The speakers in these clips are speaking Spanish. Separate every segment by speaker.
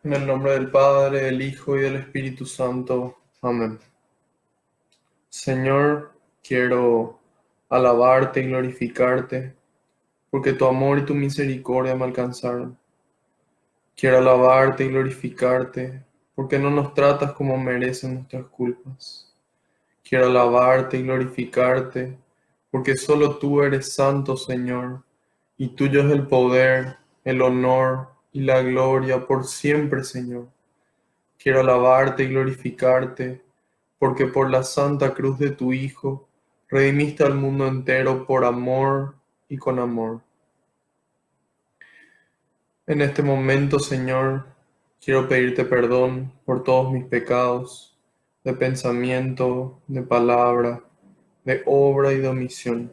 Speaker 1: En el nombre del Padre, del Hijo y del Espíritu Santo. Amén. Señor, quiero alabarte y glorificarte, porque tu amor y tu misericordia me alcanzaron. Quiero alabarte y glorificarte, porque no nos tratas como merecen nuestras culpas. Quiero alabarte y glorificarte, porque solo tú eres santo, Señor, y tuyo es el poder, el honor y la gloria por siempre, Señor. Quiero alabarte y glorificarte, porque por la santa cruz de tu Hijo redimiste al mundo entero por amor y con amor. En este momento, Señor, quiero pedirte perdón por todos mis pecados, de pensamiento, de palabra, de obra y de omisión.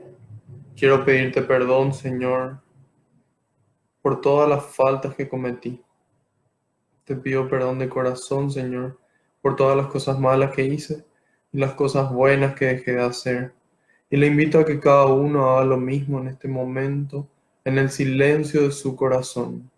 Speaker 1: Quiero pedirte perdón, Señor, por todas las faltas que cometí. Te pido perdón de corazón, Señor, por todas las cosas malas que hice y las cosas buenas que dejé de hacer. Y le invito a que cada uno haga lo mismo en este momento, en el silencio de su corazón.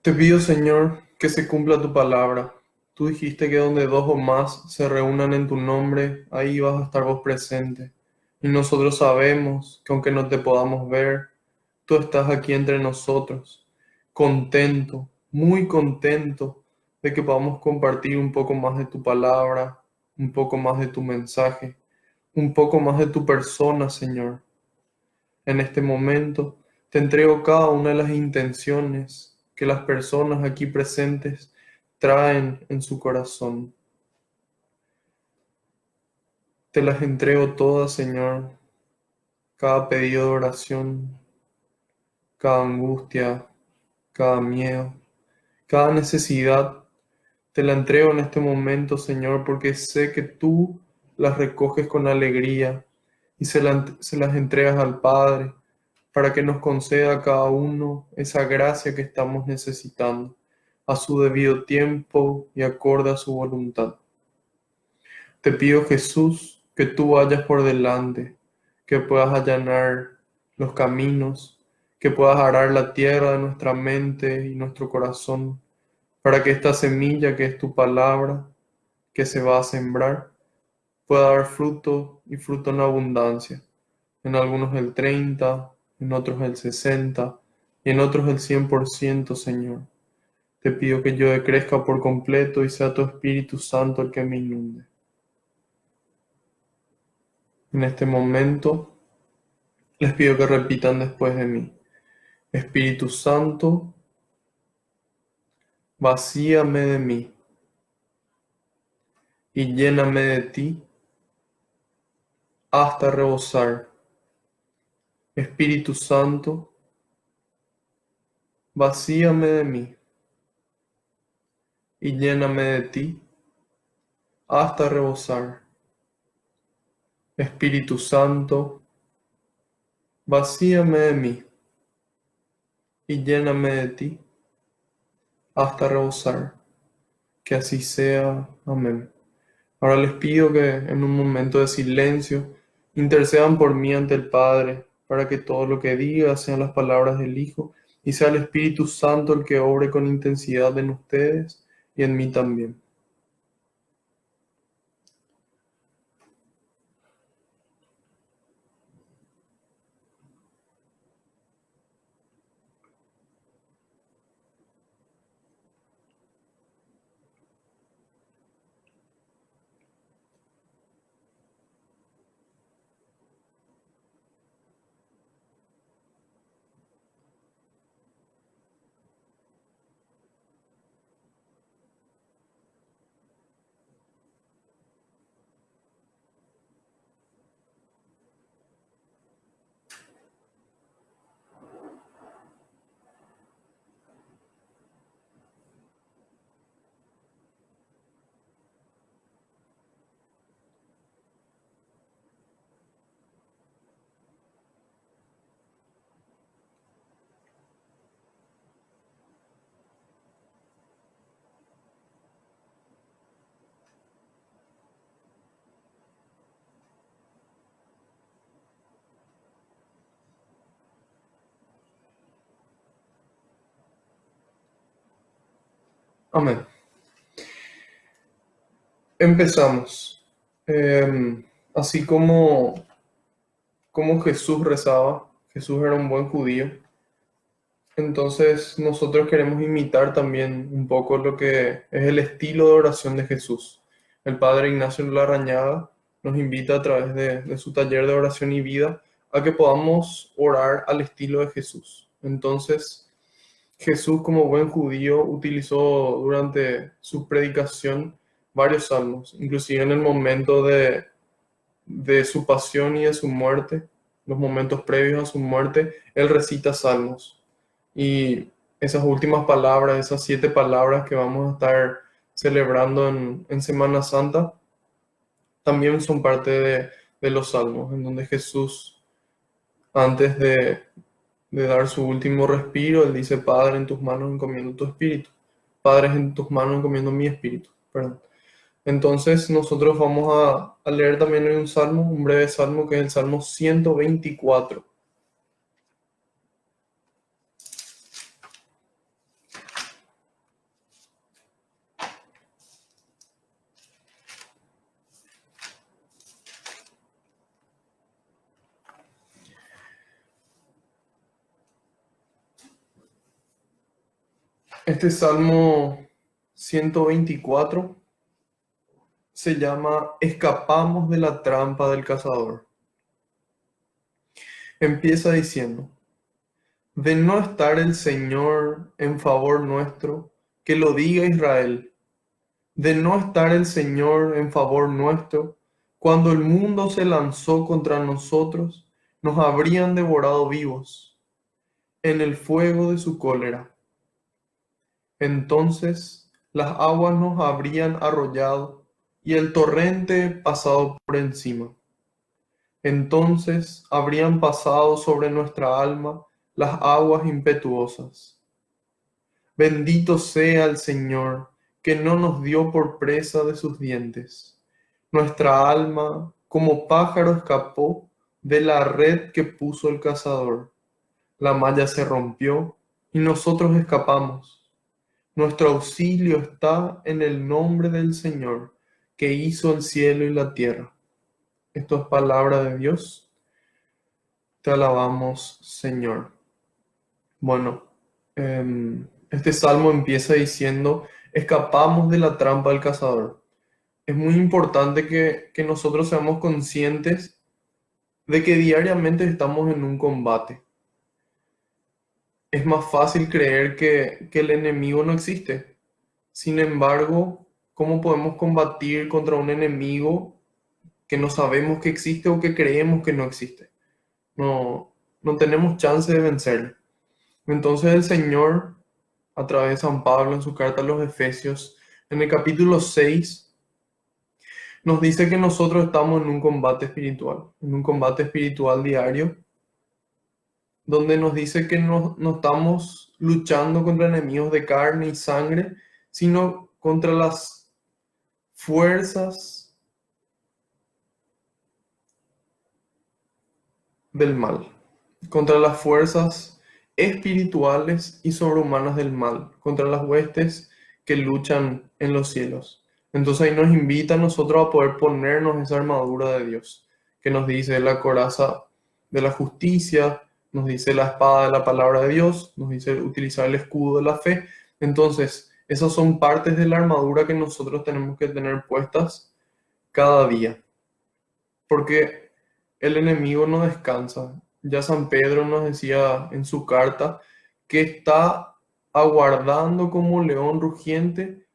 Speaker 1: Te pido, Señor, que se cumpla tu palabra. Tú dijiste que donde dos o más se reúnan en tu nombre, ahí vas a estar vos presente. Y nosotros sabemos que aunque no te podamos ver, tú estás aquí entre nosotros, contento, muy contento de que podamos compartir un poco más de tu palabra, un poco más de tu mensaje, un poco más de tu persona, Señor. En este momento te entrego cada una de las intenciones que las personas aquí presentes traen en su corazón. Te las entrego todas, Señor, cada pedido de oración, cada angustia, cada miedo, cada necesidad. Te la entrego en este momento, Señor, porque sé que tú las recoges con alegría y se las entregas al Padre para que nos conceda a cada uno esa gracia que estamos necesitando, a su debido tiempo y acorde a su voluntad. Te pido, Jesús, que tú vayas por delante, que puedas allanar los caminos, que puedas arar la tierra de nuestra mente y nuestro corazón, para que esta semilla que es tu palabra, que se va a sembrar, pueda dar fruto y fruto en abundancia. En algunos el 30, en otros el 60 y en otros el 100%, Señor. Te pido que yo crezca por completo y sea tu Espíritu Santo el que me inunde. En este momento les pido que repitan después de mí. Espíritu Santo, vacíame de mí y lléname de ti hasta rebosar. Espíritu Santo, vacíame de mí y lléname de ti hasta rebosar. Espíritu Santo, vacíame de mí y lléname de ti hasta rebosar. Que así sea. Amén. Ahora les pido que en un momento de silencio intercedan por mí ante el Padre, para que todo lo que diga sean las palabras del Hijo y sea el Espíritu Santo el que obre con intensidad en ustedes y en mí también. Amén. Empezamos. Así como Jesús rezaba, Jesús era un buen judío, entonces nosotros queremos imitar también un poco lo que es el estilo de oración de Jesús. El Padre Ignacio Larrañaga nos invita a través de su taller de oración y vida a que podamos orar al estilo de Jesús. Entonces, Jesús como buen judío utilizó durante su predicación varios salmos, inclusive en el momento de su pasión y de su muerte, los momentos previos a su muerte, él recita salmos. Y esas últimas palabras, esas 7 palabras que vamos a estar celebrando en Semana Santa, también son parte de los salmos, en donde Jesús, antes de dar su último respiro, él dice: Padre, en tus manos encomiendo tu espíritu. Padre, en tus manos encomiendo mi espíritu. Perdón. Entonces nosotros vamos a leer también hoy un salmo, un breve salmo, que es el Salmo 124. Este Salmo 124 se llama Escapamos de la trampa del cazador. Empieza diciendo: de no estar el Señor en favor nuestro, que lo diga Israel. De no estar el Señor en favor nuestro, cuando el mundo se lanzó contra nosotros, nos habrían devorado vivos en el fuego de su cólera. Entonces las aguas nos habrían arrollado y el torrente pasado por encima. Entonces habrían pasado sobre nuestra alma las aguas impetuosas. Bendito sea el Señor, que no nos dio por presa de sus dientes. Nuestra alma, como pájaro, escapó de la red que puso el cazador. La malla se rompió y nosotros escapamos. Nuestro auxilio está en el nombre del Señor, que hizo el cielo y la tierra. Esto es palabra de Dios. Te alabamos, Señor. Bueno, este salmo empieza diciendo: escapamos de la trampa del cazador. Es muy importante que nosotros seamos conscientes de que diariamente estamos en un combate. Es más fácil creer que el enemigo no existe. Sin embargo, ¿cómo podemos combatir contra un enemigo que no sabemos que existe o que creemos que no existe? No tenemos chance de vencerlo. Entonces el Señor, a través de San Pablo en su carta a los Efesios, en el capítulo 6, nos dice que nosotros estamos en un combate espiritual diario, donde nos dice que no estamos luchando contra enemigos de carne y sangre, sino contra las fuerzas del mal, contra las fuerzas espirituales y sobrehumanas del mal, contra las huestes que luchan en los cielos. Entonces ahí nos invita a nosotros a poder ponernos esa armadura de Dios, que nos dice la coraza de la justicia, nos dice la espada de la palabra de Dios, nos dice utilizar el escudo de la fe. Entonces, esas son partes de la armadura que nosotros tenemos que tener puestas cada día, porque el enemigo no descansa. Ya San Pedro nos decía en su carta que está aguardando como león rugiente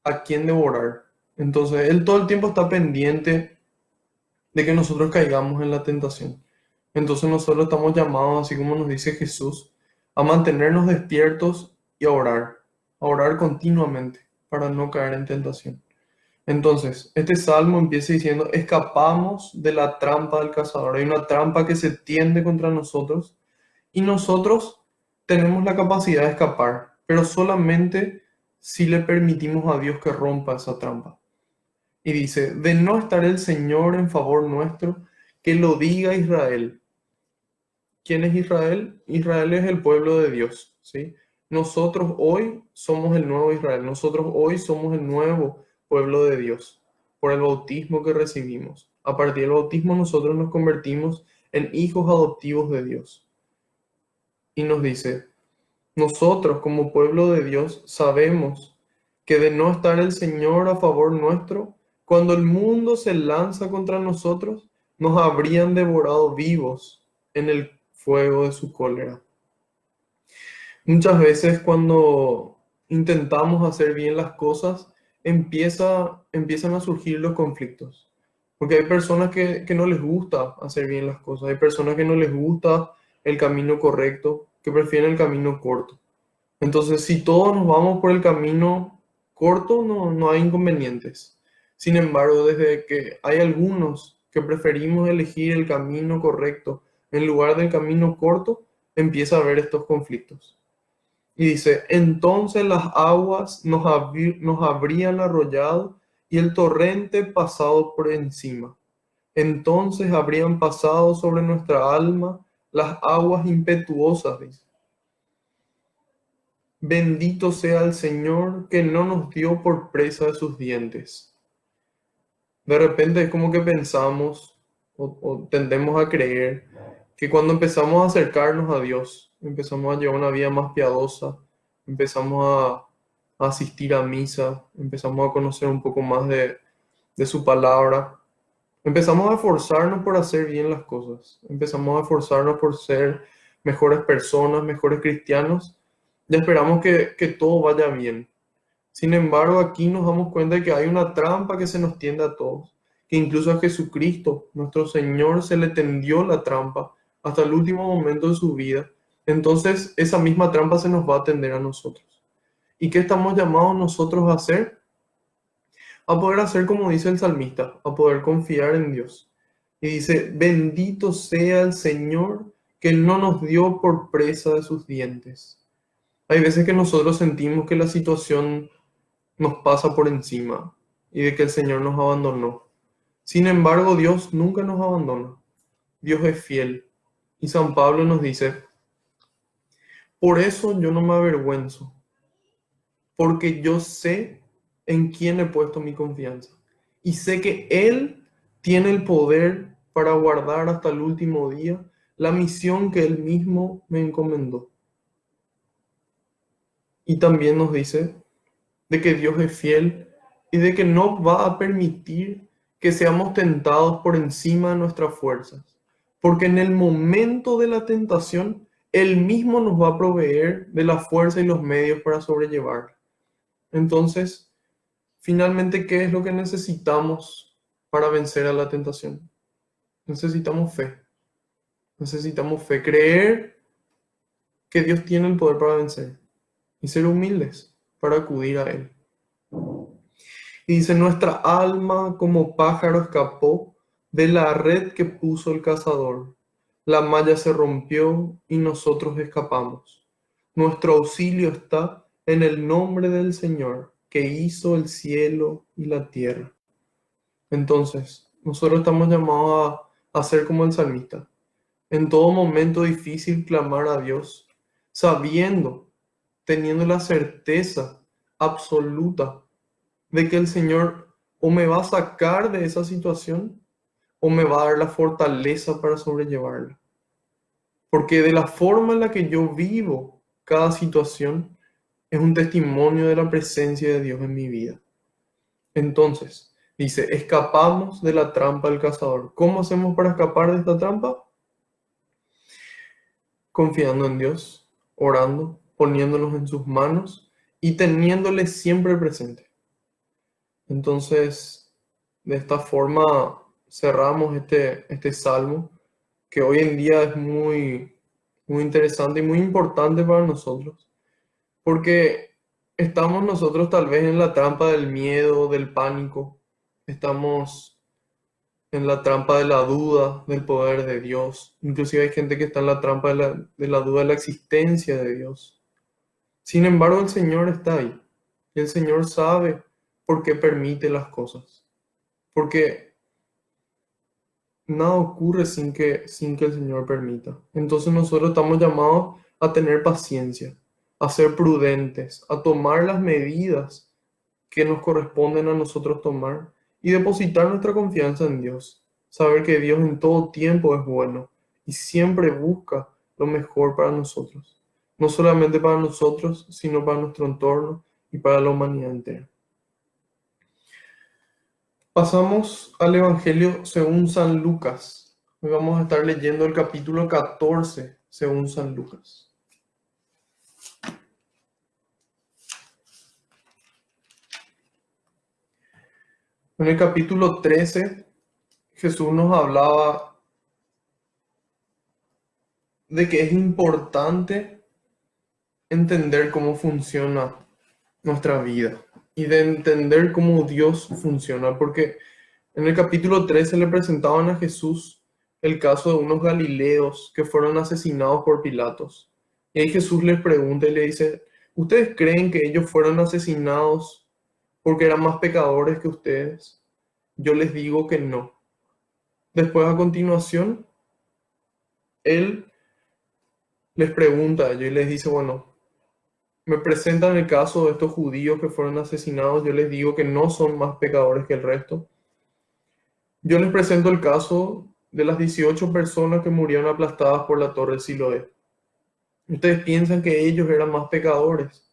Speaker 1: a quien devorar. Entonces, él todo el tiempo está pendiente de que nosotros caigamos en la tentación. Entonces, nosotros estamos llamados, así como nos dice Jesús, a mantenernos despiertos y a orar continuamente para no caer en tentación. Entonces, este salmo empieza diciendo: escapamos de la trampa del cazador. Hay una trampa que se tiende contra nosotros y nosotros tenemos la capacidad de escapar, pero solamente si le permitimos a Dios que rompa esa trampa. Y dice: de no estar el Señor en favor nuestro, que lo diga Israel. ¿Quién es Israel? Israel es el pueblo de Dios, ¿sí? Nosotros hoy somos el nuevo Israel, nosotros hoy somos el nuevo pueblo de Dios por el bautismo que recibimos. A partir del bautismo nosotros nos convertimos en hijos adoptivos de Dios. Y nos dice, nosotros como pueblo de Dios sabemos que de no estar el Señor a favor nuestro, cuando el mundo se lanza contra nosotros, nos habrían devorado vivos en el fuego de su cólera. Muchas veces cuando intentamos hacer bien las cosas, empiezan a surgir los conflictos. Porque hay personas que no les gusta hacer bien las cosas, hay personas que no les gusta el camino correcto, que prefieren el camino corto. Entonces, si todos nos vamos por el camino corto, no hay inconvenientes. Sin embargo, desde que hay algunos que preferimos elegir el camino correcto en lugar del camino corto, empieza a haber estos conflictos. Y dice, entonces las aguas nos habrían arrollado y el torrente pasado por encima. Entonces habrían pasado sobre nuestra alma las aguas impetuosas, dice. Bendito sea el Señor que no nos dio por presa de sus dientes. De repente es como que pensamos o tendemos a creer que cuando empezamos a acercarnos a Dios, empezamos a llevar una vida más piadosa, empezamos a asistir a misa, empezamos a conocer un poco más de su palabra, empezamos a esforzarnos por hacer bien las cosas, empezamos a esforzarnos por ser mejores personas, mejores cristianos, y esperamos que todo vaya bien. Sin embargo, aquí nos damos cuenta de que hay una trampa que se nos tiende a todos, que incluso a Jesucristo, nuestro Señor, se le tendió la trampa hasta el último momento de su vida. Entonces, esa misma trampa se nos va a tender a nosotros. ¿Y qué estamos llamados nosotros a hacer? A poder hacer como dice el salmista, a poder confiar en Dios. Y dice, bendito sea el Señor que no nos dio por presa de sus dientes. Hay veces que nosotros sentimos que la situación nos pasa por encima y de que el Señor nos abandonó. Sin embargo, Dios nunca nos abandona. Dios es fiel. Y San Pablo nos dice, por eso yo no me avergüenzo, porque yo sé en quién he puesto mi confianza. Y sé que Él tiene el poder para guardar hasta el último día la misión que Él mismo me encomendó. Y también nos dice de que Dios es fiel y de que no va a permitir que seamos tentados por encima de nuestras fuerzas, porque en el momento de la tentación, Él mismo nos va a proveer de la fuerza y los medios para sobrellevarla. Entonces, finalmente, ¿qué es lo que necesitamos para vencer a la tentación? Necesitamos fe. Necesitamos fe, creer que Dios tiene el poder para vencer y ser humildes para acudir a Él. Y dice, nuestra alma como pájaro escapó de la red que puso el cazador. La malla se rompió y nosotros escapamos. Nuestro auxilio está en el nombre del Señor, que hizo el cielo y la tierra. Entonces, nosotros estamos llamados a ser como el salmista. En todo momento difícil clamar a Dios, sabiendo, teniendo la certeza absoluta de que el Señor o me va a sacar de esa situación o me va a dar la fortaleza para sobrellevarla. Porque de la forma en la que yo vivo cada situación es un testimonio de la presencia de Dios en mi vida. Entonces, dice, escapamos de la trampa del cazador. ¿Cómo hacemos para escapar de esta trampa? Confiando en Dios, orando, poniéndonos en sus manos y teniéndole siempre presente. Entonces, de esta forma cerramos este salmo, que hoy en día es muy interesante y muy importante para nosotros, porque estamos nosotros tal vez en la trampa del miedo, del pánico, estamos en la trampa de la duda del poder de Dios, inclusive hay gente que está en la trampa de la duda de la existencia de Dios. Sin embargo, el Señor está ahí, y el Señor sabe por qué permite las cosas. Porque nada ocurre sin que el Señor permita. Entonces nosotros estamos llamados a tener paciencia, a ser prudentes, a tomar las medidas que nos corresponden a nosotros tomar y depositar nuestra confianza en Dios. Saber que Dios en todo tiempo es bueno y siempre busca lo mejor para nosotros. No solamente para nosotros, sino para nuestro entorno y para la humanidad entera. Pasamos al Evangelio según San Lucas. Hoy vamos a estar leyendo el capítulo 14 según San Lucas. En el capítulo 13, Jesús nos hablaba de que es importante entender cómo funciona nuestra vida y de entender cómo Dios funciona, porque en el capítulo 13 le presentaban a Jesús el caso de unos galileos que fueron asesinados por Pilatos. Y ahí Jesús les pregunta y le dice, ¿ustedes creen que ellos fueron asesinados porque eran más pecadores que ustedes? Yo les digo que no. Después, a continuación, él les pregunta a ellos y les dice, bueno, me presentan el caso de estos judíos que fueron asesinados, yo les digo que no son más pecadores que el resto. Yo les presento el caso de las 18 personas que murieron aplastadas por la torre de Siloé. Ustedes piensan que ellos eran más pecadores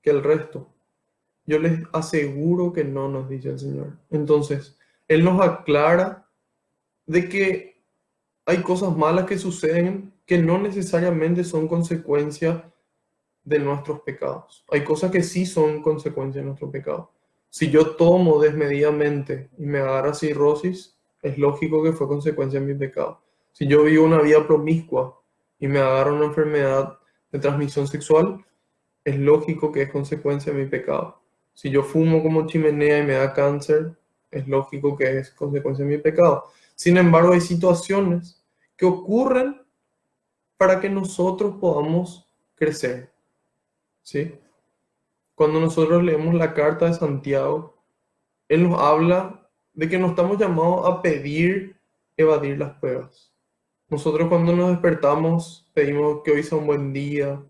Speaker 1: que el resto. Yo les aseguro que no, nos dice el Señor. Entonces, Él nos aclara de que hay cosas malas que suceden que no necesariamente son consecuencia de nuestros pecados. Hay cosas que sí son consecuencia de nuestro pecado. Si yo tomo desmedidamente y me agarra cirrosis, es lógico que fue consecuencia de mi pecado. Si yo vivo una vida promiscua y me agarra una enfermedad de transmisión sexual, es lógico que es consecuencia de mi pecado. Si yo fumo como chimenea y me da cáncer, es lógico que es consecuencia de mi pecado. Sin embargo, hay situaciones que ocurren para que nosotros podamos crecer, ¿sí? Cuando nosotros leemos la carta de Santiago, él nos habla de que no estamos llamados a pedir evadir las pruebas. Nosotros cuando nos despertamos pedimos que hoy sea un buen día,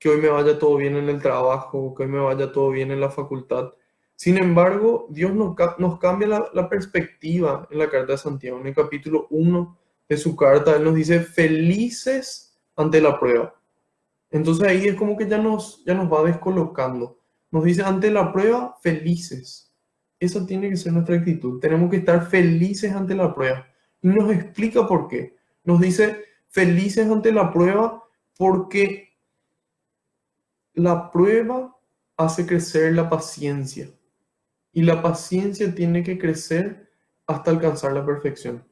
Speaker 1: que hoy me vaya todo bien en el trabajo, que hoy me vaya todo bien en la facultad. Sin embargo, Dios nos cambia la perspectiva en la carta de Santiago. En el capítulo 1 de su carta, Él nos dice, felices ante la prueba. Entonces ahí es como que ya nos va descolocando. Nos dice, ante la prueba, felices. Esa tiene que ser nuestra actitud. Tenemos que estar felices ante la prueba. Y nos explica por qué. Nos dice, felices ante la prueba porque la prueba hace crecer la paciencia. Y la paciencia tiene que crecer hasta alcanzar la perfección.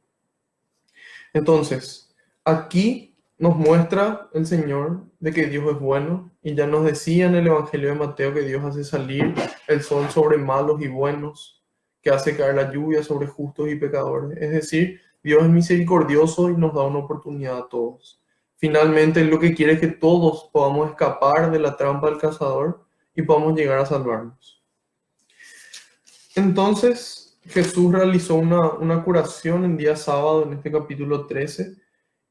Speaker 1: Entonces, aquí nos muestra el Señor de que Dios es bueno y ya nos decía en el Evangelio de Mateo que Dios hace salir el sol sobre malos y buenos, que hace caer la lluvia sobre justos y pecadores. Es decir, Dios es misericordioso y nos da una oportunidad a todos. Finalmente, Él lo que quiere es que todos podamos escapar de la trampa del cazador y podamos llegar a salvarnos. Entonces, Jesús realizó una curación en día sábado en este capítulo 13.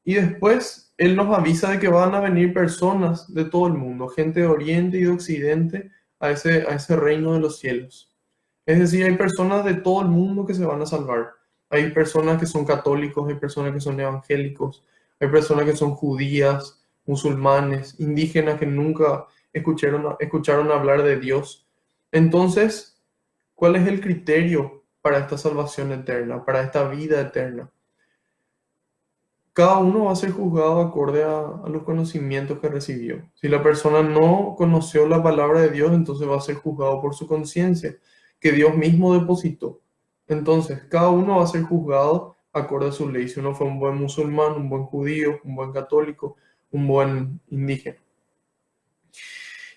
Speaker 1: Y después Él nos avisa de que van a venir personas de todo el mundo, gente de Oriente y de Occidente, a ese reino de los cielos. Es decir, hay personas de todo el mundo que se van a salvar. Hay personas que son católicos, hay personas que son evangélicos, hay personas que son judías, musulmanes, indígenas que nunca escucharon hablar de Dios. Entonces, ¿cuál es el criterio para esta salvación eterna, para esta vida eterna? Cada uno va a ser juzgado acorde a los conocimientos que recibió. Si la persona no conoció la palabra de Dios, entonces va a ser juzgado por su conciencia, que Dios mismo depositó. Entonces, cada uno va a ser juzgado acorde a su ley. Si uno fue un buen musulmán, un buen judío, un buen católico, un buen indígena.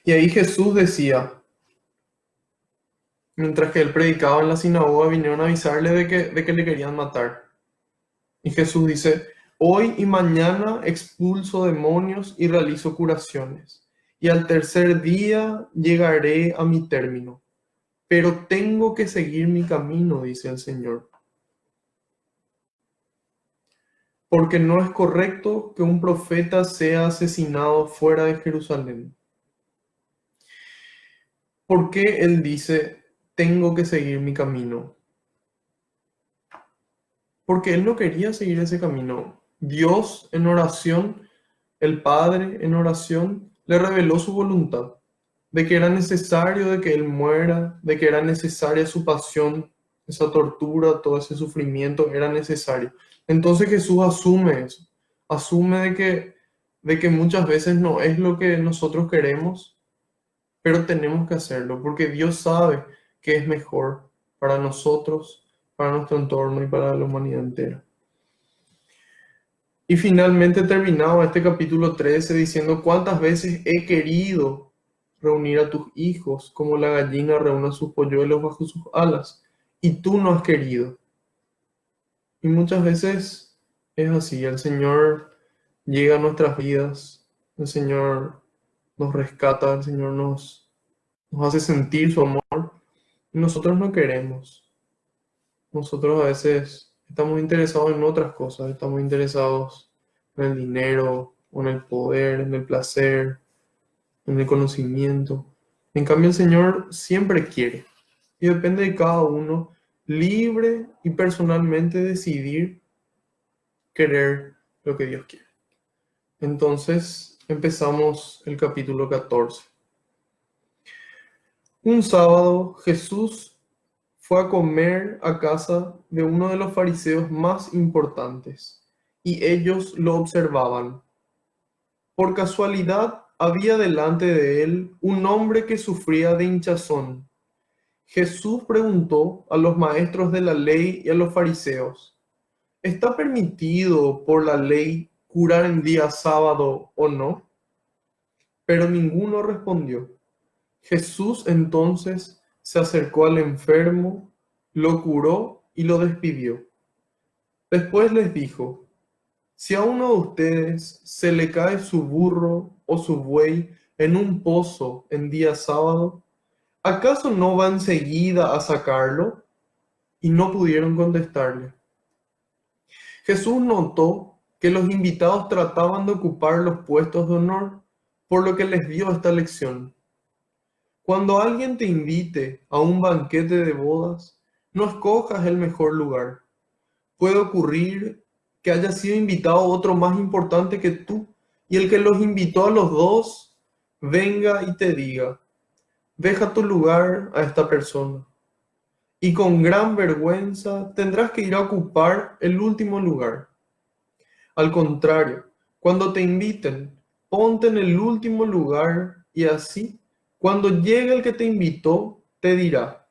Speaker 1: Y ahí Jesús decía, mientras que él predicaba en la sinagoga, vinieron a avisarle de que le querían matar. Y Jesús dice, hoy y mañana expulso demonios y realizo curaciones, y al tercer día llegaré a mi término. Pero tengo que seguir mi camino, dice el Señor. Porque no es correcto que un profeta sea asesinado fuera de Jerusalén. ¿Por qué Él dice, tengo que seguir mi camino? Porque Él no quería seguir ese camino. Dios en oración, el Padre en oración, le reveló su voluntad, de que era necesario de que Él muera, de que era necesaria su pasión, esa tortura, todo ese sufrimiento era necesario. Entonces Jesús asume eso, asume de que muchas veces no es lo que nosotros queremos, pero tenemos que hacerlo, porque Dios sabe que es mejor para nosotros, para nuestro entorno y para la humanidad entera. Y finalmente terminaba este capítulo 13 diciendo, ¿cuántas veces he querido reunir a tus hijos como la gallina reúne a sus polluelos bajo sus alas? Y tú no has querido. Y muchas veces es así, el Señor llega a nuestras vidas, el Señor nos rescata, el Señor nos hace sentir su amor y nosotros no queremos. Nosotros a veces estamos interesados en otras cosas, estamos interesados en el dinero, o en el poder, en el placer, en el conocimiento. En cambio, el Señor siempre quiere y depende de cada uno libre y personalmente decidir querer lo que Dios quiere. Entonces, empezamos el capítulo 14. Un sábado, Jesús fue a comer a casa de uno de los fariseos más importantes, y ellos lo observaban. Por casualidad, había delante de él un hombre que sufría de hinchazón. Jesús preguntó a los maestros de la ley y a los fariseos, ¿está permitido por la ley curar en día sábado o no? Pero ninguno respondió. Jesús entonces se acercó al enfermo, lo curó y lo despidió. Después les dijo, si a uno de ustedes se le cae su burro o su buey en un pozo en día sábado, ¿acaso no va enseguida a sacarlo? Y no pudieron contestarle. Jesús notó que los invitados trataban de ocupar los puestos de honor, por lo que les dio esta lección. Cuando alguien te invite a un banquete de bodas, no escojas el mejor lugar. Puede ocurrir que haya sido invitado otro más importante que tú, y el que los invitó a los dos venga y te diga, deja tu lugar a esta persona. Y con gran vergüenza tendrás que ir a ocupar el último lugar. Al contrario, cuando te inviten, ponte en el último lugar y así, cuando llegue el que te invitó, te dirá,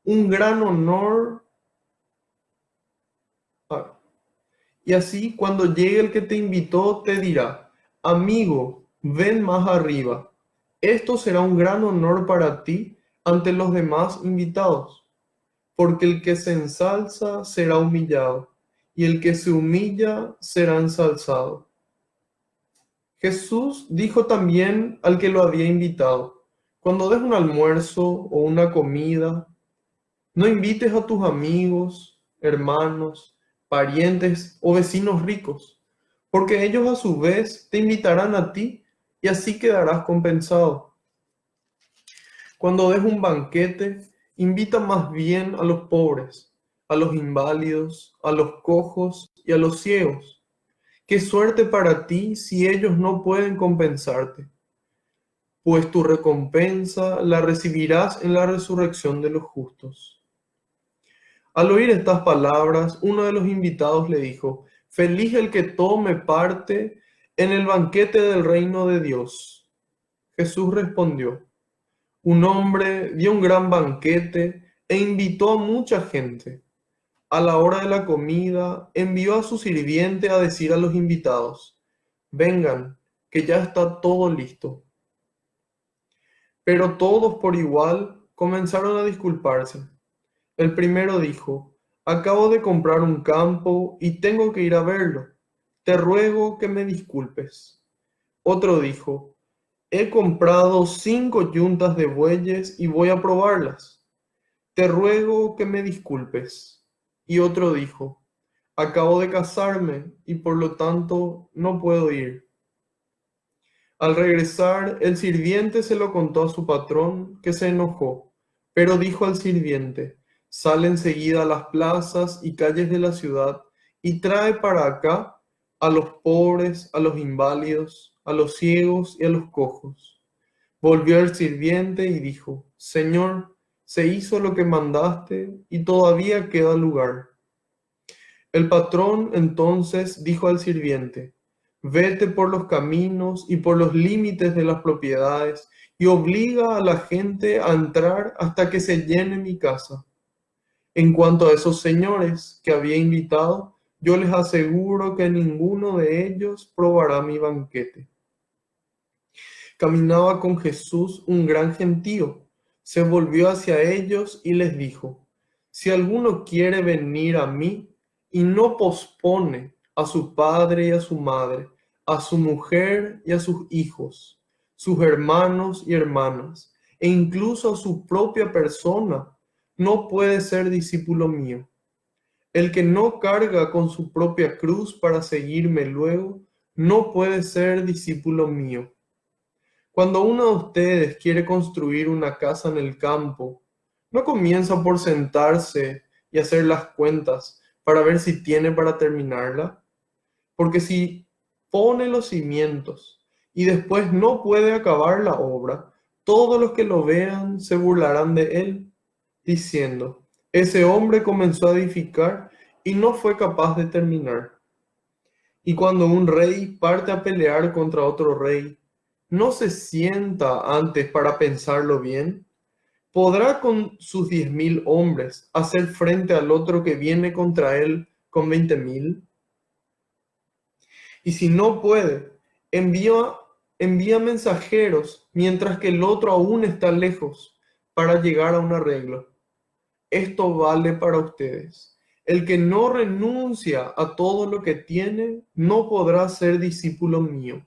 Speaker 1: un gran honor. ah, Y así, cuando llegue el que te invitó, te dirá, amigo, ven más arriba. Esto será un gran honor para ti ante los demás invitados, porque el que se ensalza será humillado, y el que se humilla será ensalzado. Jesús dijo también al que lo había invitado, cuando des un almuerzo o una comida, no invites a tus amigos, hermanos, parientes o vecinos ricos, porque ellos a su vez te invitarán a ti y así quedarás compensado. Cuando des un banquete, invita más bien a los pobres, a los inválidos, a los cojos y a los ciegos. Qué suerte para ti si ellos no pueden compensarte, pues tu recompensa la recibirás en la resurrección de los justos. Al oír estas palabras, uno de los invitados le dijo, feliz el que tome parte en el banquete del reino de Dios. Jesús respondió, un hombre dio un gran banquete e invitó a mucha gente. A la hora de la comida, envió a su sirviente a decir a los invitados, vengan, que ya está todo listo. Pero todos por igual comenzaron a disculparse. El primero dijo, acabo de comprar un campo y tengo que ir a verlo. Te ruego que me disculpes. Otro dijo, he comprado 5 yuntas de bueyes y voy a probarlas. Te ruego que me disculpes. Y otro dijo, acabo de casarme y por lo tanto no puedo ir. Al regresar, el sirviente se lo contó a su patrón, que se enojó, pero dijo al sirviente: sale enseguida a las plazas y calles de la ciudad y trae para acá a los pobres, a los inválidos, a los ciegos y a los cojos. Volvió el sirviente y dijo: Señor, se hizo lo que mandaste y todavía queda lugar. El patrón entonces dijo al sirviente: vete por los caminos y por los límites de las propiedades y obliga a la gente a entrar hasta que se llene mi casa. En cuanto a esos señores que había invitado, yo les aseguro que ninguno de ellos probará mi banquete. Caminaba con Jesús un gran gentío. Se volvió hacia ellos y les dijo: si alguno quiere venir a mí y no pospone a su padre y a su madre, a su mujer y a sus hijos, sus hermanos y hermanas, e incluso a su propia persona, no puede ser discípulo mío. El que no carga con su propia cruz para seguirme luego, no puede ser discípulo mío. Cuando uno de ustedes quiere construir una casa en el campo, no comienza por sentarse y hacer las cuentas para ver si tiene para terminarla, porque si pone los cimientos y después no puede acabar la obra, todos los que lo vean se burlarán de él, diciendo: ese hombre comenzó a edificar y no fue capaz de terminar. Y cuando un rey parte a pelear contra otro rey, ¿no se sienta antes para pensarlo bien? ¿Podrá con sus 10.000 hombres hacer frente al otro que viene contra él con 20.000? Y si no puede, envía, envía mensajeros mientras que el otro aún está lejos para llegar a un arreglo. Esto vale para ustedes. El que no renuncia a todo lo que tiene no podrá ser discípulo mío.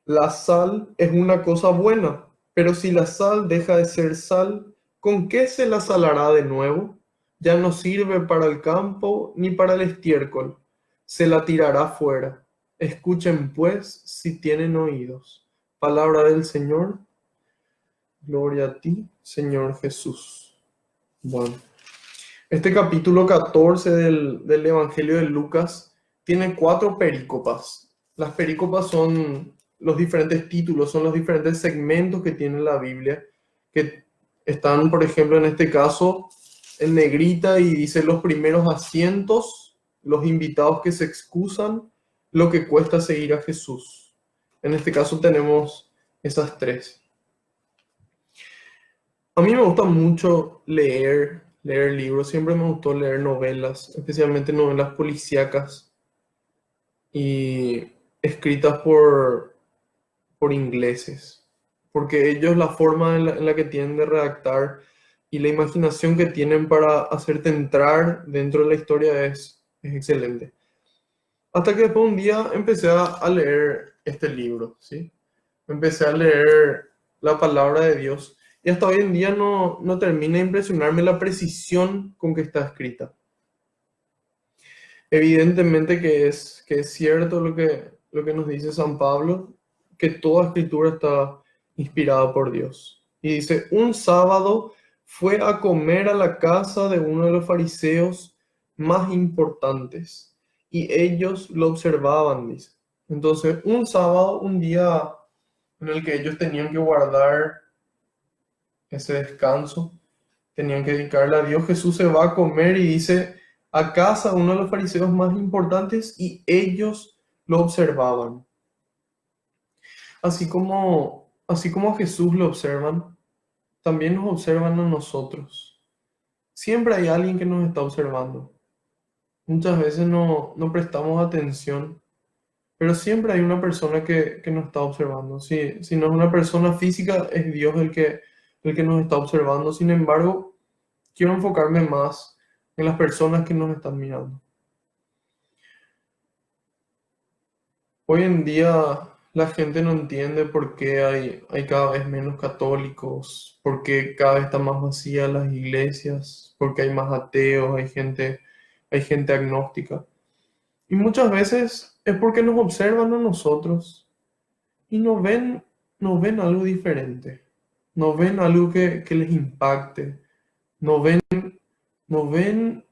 Speaker 1: La sal es una cosa buena, pero si la sal deja de ser sal, ¿con qué se la salará de nuevo? Ya no sirve para el campo ni para el estiércol, se la tirará fuera. Escuchen pues si tienen oídos. Palabra del Señor. Gloria a ti, Señor Jesús. Bueno, este capítulo 14 del Evangelio de Lucas tiene 4 perícopas. Las perícopas son los diferentes títulos, son los diferentes segmentos que tiene la Biblia, que están, por ejemplo, en este caso, en negrita y dice los primeros asientos, los invitados que se excusan, lo que cuesta seguir a Jesús. En este caso tenemos esas 3. A mí me gusta mucho leer libros, siempre me gustó leer novelas, especialmente novelas policíacas y escritas por ingleses, porque ellos la forma en la que tienen de redactar y la imaginación que tienen para hacerte entrar dentro de la historia es excelente. Hasta que después un día empecé a leer este libro, ¿sí? Empecé a leer la palabra de Dios y hasta hoy en día no termina de impresionarme la precisión con que está escrita. Evidentemente que es cierto lo que nos dice San Pablo, que toda escritura está inspirada por Dios. Y dice: un sábado fue a comer a la casa de uno de los fariseos más importantes y ellos lo observaban, dice. Entonces, un sábado, un día en el que ellos tenían que guardar ese descanso, tenían que dedicarle a Dios, Jesús se va a comer y dice: a casa uno de los fariseos más importantes y ellos lo observaban. Así como a Jesús lo observan, también nos observan a nosotros. Siempre hay alguien que nos está observando. Muchas veces no prestamos atención, pero siempre hay una persona que nos está observando. Si no es una persona física, es Dios el que nos está observando. Sin embargo, quiero enfocarme más en las personas que nos están mirando. Hoy en día la gente no entiende por qué hay cada vez menos católicos, por qué cada vez están más vacías las iglesias, por qué hay más ateos, hay gente agnóstica. Y muchas veces es porque nos observan a nosotros. y no ven algo diferente, no ven algo que les impacte, no ven, no ven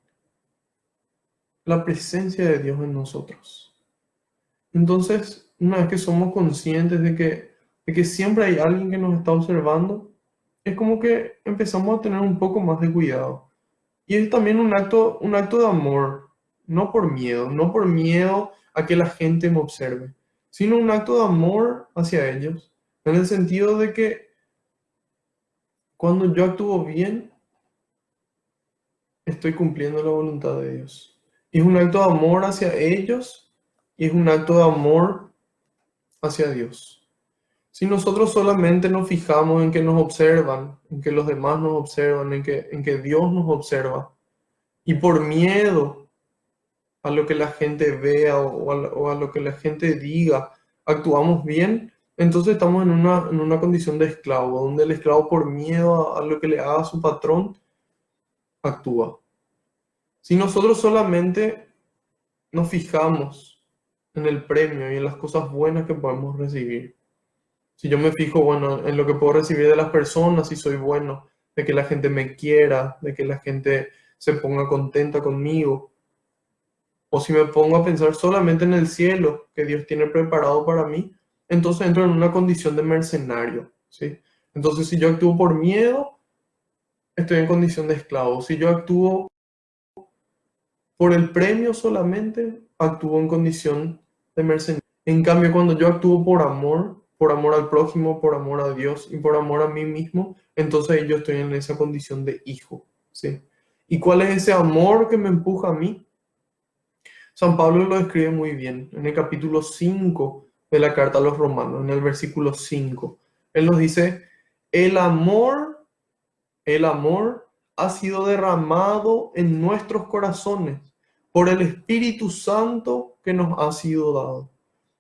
Speaker 1: la presencia de Dios en nosotros. Entonces, una vez que somos conscientes de que siempre hay alguien que nos está observando, es como que empezamos a tener un poco más de cuidado. Y es también un acto de amor, no por miedo a que la gente me observe, sino un acto de amor hacia ellos, en el sentido de que cuando yo actúo bien, estoy cumpliendo la voluntad de Dios. Y es un acto de amor hacia ellos y es un acto de amor hacia Dios. Si nosotros solamente nos fijamos en que nos observan, en que los demás nos observan, en que Dios nos observa, y por miedo a lo que la gente vea o a lo que la gente diga, actuamos bien, entonces estamos en una condición de esclavo, donde el esclavo por miedo a lo que le haga su patrón, actúa. Si nosotros solamente nos fijamos en el premio y en las cosas buenas que podemos recibir, si yo me fijo, bueno, en lo que puedo recibir de las personas, si soy bueno, de que la gente me quiera, de que la gente se ponga contenta conmigo, o si me pongo a pensar solamente en el cielo que Dios tiene preparado para mí, entonces entro en una condición de mercenario, ¿sí? Entonces, si yo actúo por miedo, estoy en condición de esclavo. Si yo actúo por el premio solamente, actúo en condición de mercenario. En cambio, cuando yo actúo por amor al prójimo, por amor a Dios y por amor a mí mismo, entonces ahí yo estoy en esa condición de hijo, ¿sí? ¿Y cuál es ese amor que me empuja a mí? San Pablo lo describe muy bien en el capítulo 5 de la carta a los Romanos, en el versículo 5. Él nos dice, el amor, el amor ha sido derramado en nuestros corazones por el Espíritu Santo que nos ha sido dado.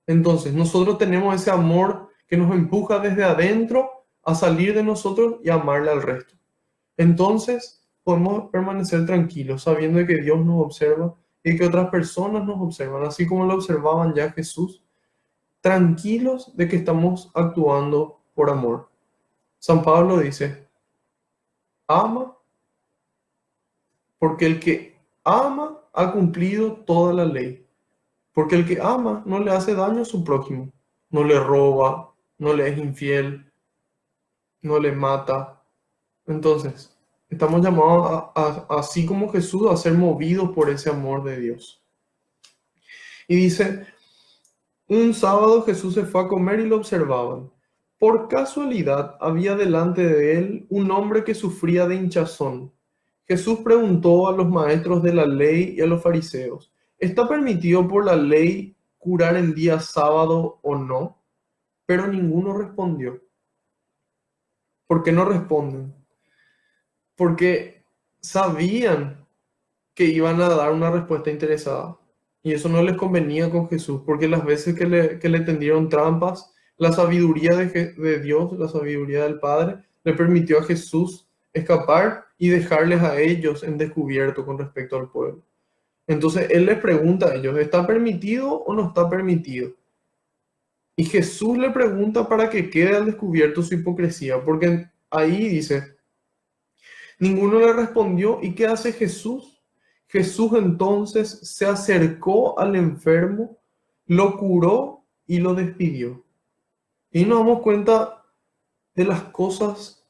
Speaker 1: Entonces, nosotros tenemos ese amor que nos empuja desde adentro a salir de nosotros y amarle al resto. Entonces, podemos permanecer tranquilos, sabiendo de que Dios nos observa y que otras personas nos observan, así como lo observaban ya Jesús, tranquilos de que estamos actuando por amor. San Pablo dice, ama, porque el que ama ha cumplido toda la ley. Porque el que ama no le hace daño a su prójimo, no le roba, no le es infiel, no le mata. Entonces, estamos llamados así como Jesús, a ser movidos por ese amor de Dios. Y dice, un sábado Jesús se fue a comer y lo observaban. Por casualidad había delante de él un hombre que sufría de hinchazón. Jesús preguntó a los maestros de la ley y a los fariseos, ¿está permitido por la ley curar el día sábado o no? Pero ninguno respondió. ¿Por qué no responden? Porque sabían que iban a dar una respuesta interesada. Y eso no les convenía con Jesús, porque las veces que le tendieron trampas, la sabiduría de Dios, la sabiduría del Padre, le permitió a Jesús escapar y dejarles a ellos en descubierto con respecto al pueblo. Entonces Él les pregunta a ellos, ¿está permitido o no está permitido? Y Jesús le pregunta para que quede al descubierto su hipocresía, porque ahí dice, ninguno le respondió. ¿Y qué hace Jesús? Jesús entonces se acercó al enfermo, lo curó y lo despidió. Y nos damos cuenta de las cosas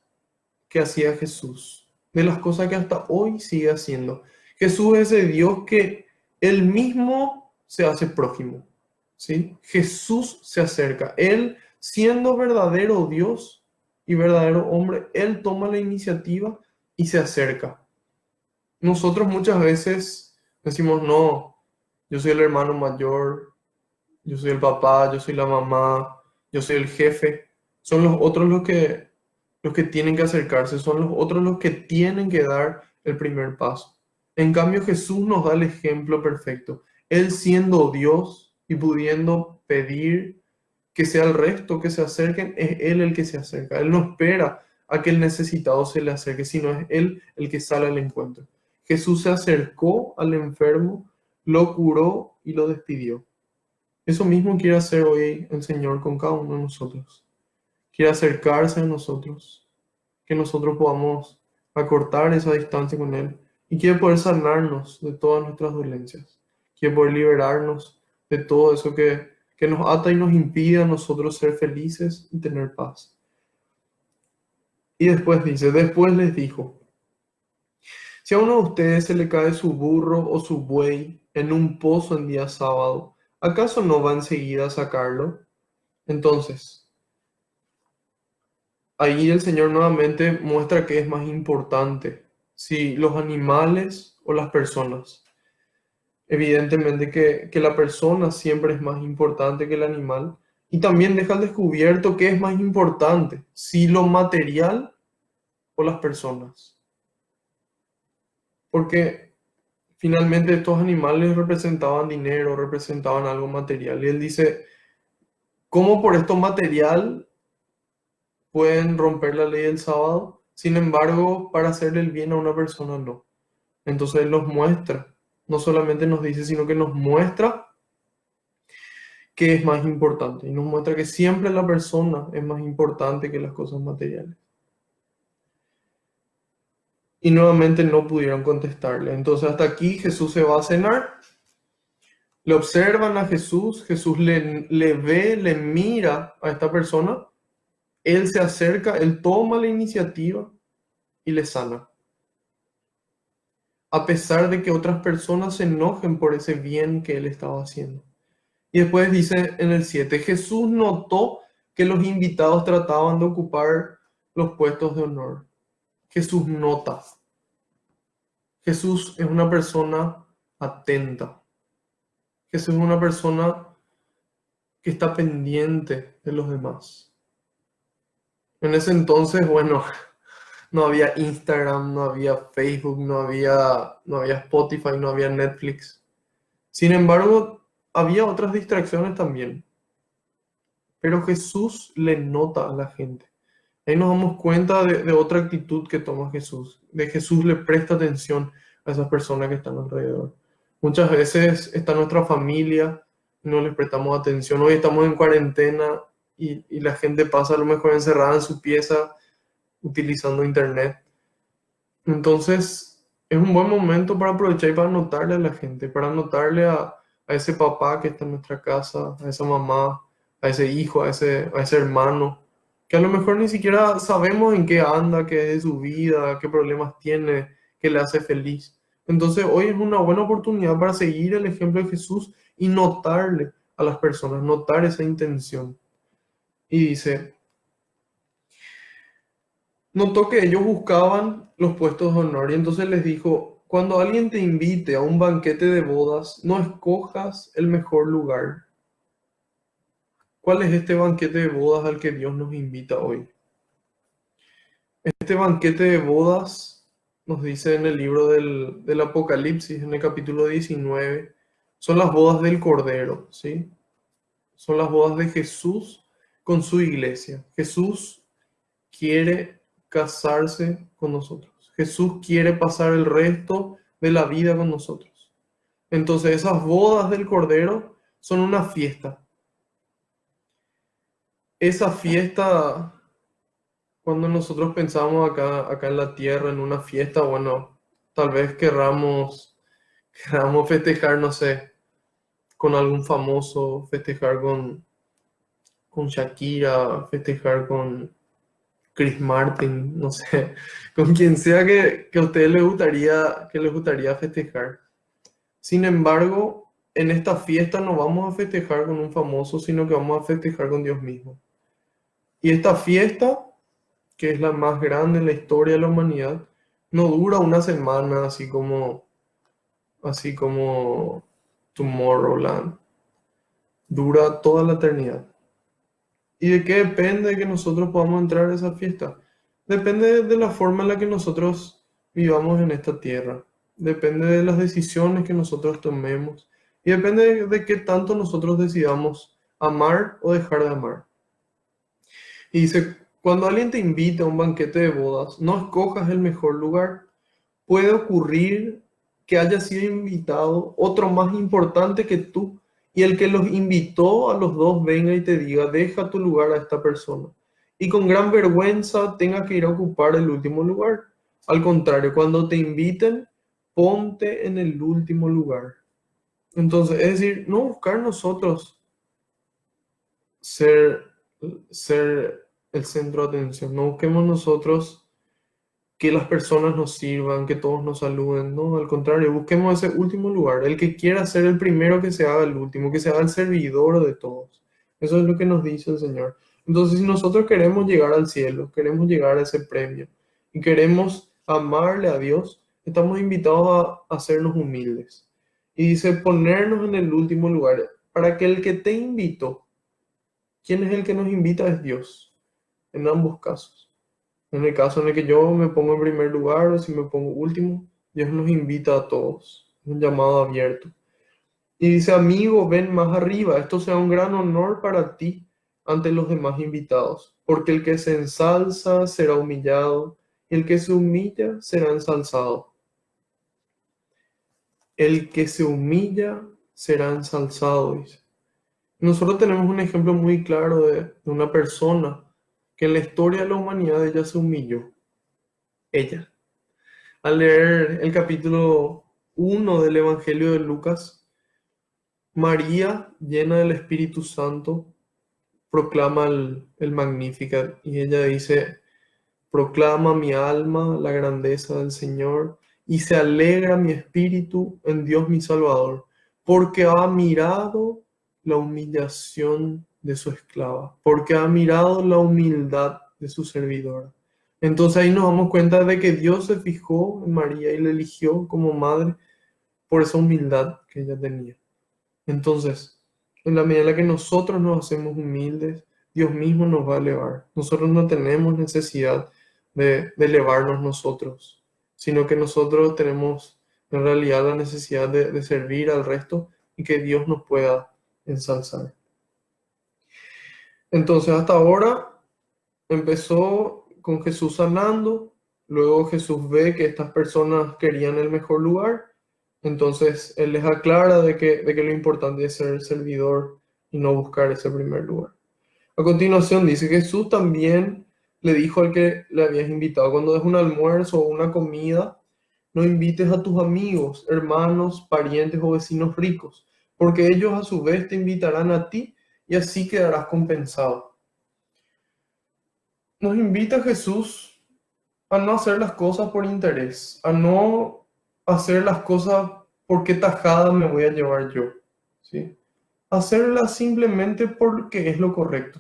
Speaker 1: que hacía Jesús, de las cosas que hasta hoy sigue haciendo. Jesús es el Dios que él mismo se hace prójimo, ¿sí? Jesús se acerca. Él, siendo verdadero Dios y verdadero hombre, él toma la iniciativa y se acerca. Nosotros muchas veces decimos, no, yo soy el hermano mayor, yo soy el papá, yo soy la mamá, yo soy el jefe. Son los otros los que tienen que acercarse, son los otros los que tienen que dar el primer paso. En cambio, Jesús nos da el ejemplo perfecto. Él siendo Dios y pudiendo pedir que sea el resto que se acerquen, es Él el que se acerca. Él no espera a que el necesitado se le acerque, sino es Él el que sale al encuentro. Jesús se acercó al enfermo, lo curó y lo despidió. Eso mismo quiere hacer hoy el Señor con cada uno de nosotros. Quiere acercarse a nosotros, que nosotros podamos acortar esa distancia con Él y quiere poder sanarnos de todas nuestras dolencias. Quiere poder liberarnos de todo eso que nos ata y nos impide a nosotros ser felices y tener paz. Y después dice, después les dijo, si a uno de ustedes se le cae su burro o su buey en un pozo en día sábado, ¿acaso no va enseguida a sacarlo? Entonces, ahí el Señor nuevamente muestra que es más importante, si los animales o las personas. Evidentemente que la persona siempre es más importante que el animal y también deja al descubierto qué es más importante, si lo material o las personas. Porque finalmente estos animales representaban dinero, representaban algo material. Y él dice, ¿cómo por esto material pueden romper la ley del sábado? Sin embargo, para hacerle el bien a una persona no. Entonces Él nos muestra, no solamente nos dice, sino que nos muestra qué es más importante. Y nos muestra que siempre la persona es más importante que las cosas materiales. Y nuevamente no pudieron contestarle. Entonces hasta aquí Jesús se va a cenar. Le observan a Jesús, Jesús le ve, le mira a esta persona, él se acerca, él toma la iniciativa y le sana. A pesar de que otras personas se enojen por ese bien que él estaba haciendo. Y después dice en el 7, Jesús notó que los invitados trataban de ocupar los puestos de honor. Jesús nota. Jesús es una persona atenta. Jesús es una persona que está pendiente de los demás. En ese entonces, bueno, no había Instagram, no había Facebook, no había Spotify, no había Netflix. Sin embargo, había otras distracciones también. Pero Jesús le nota a la gente. Ahí nos damos cuenta de otra actitud que toma Jesús. De Jesús le presta atención a esas personas que están alrededor. Muchas veces está nuestra familia y no les prestamos atención. Hoy estamos en cuarentena y la gente pasa a lo mejor encerrada en su pieza utilizando internet. Entonces, es un buen momento para aprovechar y para notarle a la gente, para notarle a ese papá que está en nuestra casa, a esa mamá, a ese hijo, a ese hermano, que a lo mejor ni siquiera sabemos en qué anda, qué es de su vida, qué problemas tiene, qué le hace feliz. Entonces, hoy es una buena oportunidad para seguir el ejemplo de Jesús y notarle a las personas, notar esa intención. Y dice, notó que ellos buscaban los puestos de honor y entonces les dijo, cuando alguien te invite a un banquete de bodas, no escojas el mejor lugar. ¿Cuál es este banquete de bodas al que Dios nos invita hoy? Este banquete de bodas nos dice en el libro del Apocalipsis, en el capítulo 19, son las bodas del Cordero, ¿sí? Son las bodas de Jesús con su iglesia. Jesús quiere casarse con nosotros. Jesús quiere pasar el resto de la vida con nosotros. Entonces esas bodas del Cordero son una fiesta. Esa fiesta, cuando nosotros pensamos acá en la tierra, en una fiesta, bueno, tal vez queramos festejar, no sé, con algún famoso, festejar con Shakira, festejar con Chris Martin, no sé, con quien sea que a ustedes les gustaría festejar. Sin embargo, en esta fiesta no vamos a festejar con un famoso, sino que vamos a festejar con Dios mismo. Y esta fiesta, que es la más grande en la historia de la humanidad, no dura una semana, así como Tomorrowland. Dura toda la eternidad. ¿Y de qué depende que nosotros podamos entrar a esa fiesta? Depende de la forma en la que nosotros vivamos en esta tierra. Depende de las decisiones que nosotros tomemos. Y depende de qué tanto nosotros decidamos amar o dejar de amar. Y dice, cuando alguien te invita a un banquete de bodas, no escojas el mejor lugar. Puede ocurrir que haya sido invitado otro más importante que tú Y el que los invitó a los dos venga y te diga, deja tu lugar a esta persona. Y con gran vergüenza tenga que ir a ocupar el último lugar. Al contrario, cuando te inviten, ponte en el último lugar. Entonces, es decir, no buscar nosotros ser, ser el centro de atención. No busquemos nosotros que las personas nos sirvan, que todos nos saluden. No, al contrario, busquemos ese último lugar. El que quiera ser el primero, que se haga el último, que se haga el servidor de todos. Eso es lo que nos dice el Señor. Entonces, si nosotros queremos llegar al cielo, queremos llegar a ese premio y queremos amarle a Dios, estamos invitados a hacernos humildes. Y dice, ponernos en el último lugar, para que el que te invitó, ¿quién es el que nos invita? Es Dios, en ambos casos. En el caso en el que yo me pongo en primer lugar o si me pongo último, Dios nos invita a todos. Es un llamado abierto. Y dice, amigo, ven más arriba. Esto sea un gran honor para ti ante los demás invitados. Porque el que se ensalza será humillado y el que se humilla será ensalzado. El que se humilla será ensalzado, dice. Nosotros tenemos un ejemplo muy claro de una persona que en la historia de la humanidad ella se humilló. Ella. Al leer el capítulo 1 del Evangelio de Lucas, María, llena del Espíritu Santo, proclama el Magnificat y ella dice, proclama mi alma la grandeza del Señor y se alegra mi espíritu en Dios mi Salvador, porque ha mirado la humillación de su esclava, porque ha mirado la humildad de su servidora. Entonces ahí nos damos cuenta de que Dios se fijó en María y la eligió como madre por esa humildad que ella tenía. Entonces, en la medida en la que nosotros nos hacemos humildes, Dios mismo nos va a elevar. Nosotros no tenemos necesidad de elevarnos nosotros, sino que nosotros tenemos en realidad la necesidad de servir al resto y que Dios nos pueda ensalzar. Entonces, hasta ahora empezó con Jesús sanando, luego Jesús ve que estas personas querían el mejor lugar, entonces Él les aclara de que lo importante es ser el servidor y no buscar ese primer lugar. A continuación dice, Jesús también le dijo al que le habías invitado, cuando des un almuerzo o una comida, no invites a tus amigos, hermanos, parientes o vecinos ricos, porque ellos a su vez te invitarán a ti y así quedarás compensado. Nos invita Jesús a no hacer las cosas por interés, a no hacer las cosas por qué tajada me voy a llevar yo, ¿sí? Hacerlas simplemente porque es lo correcto.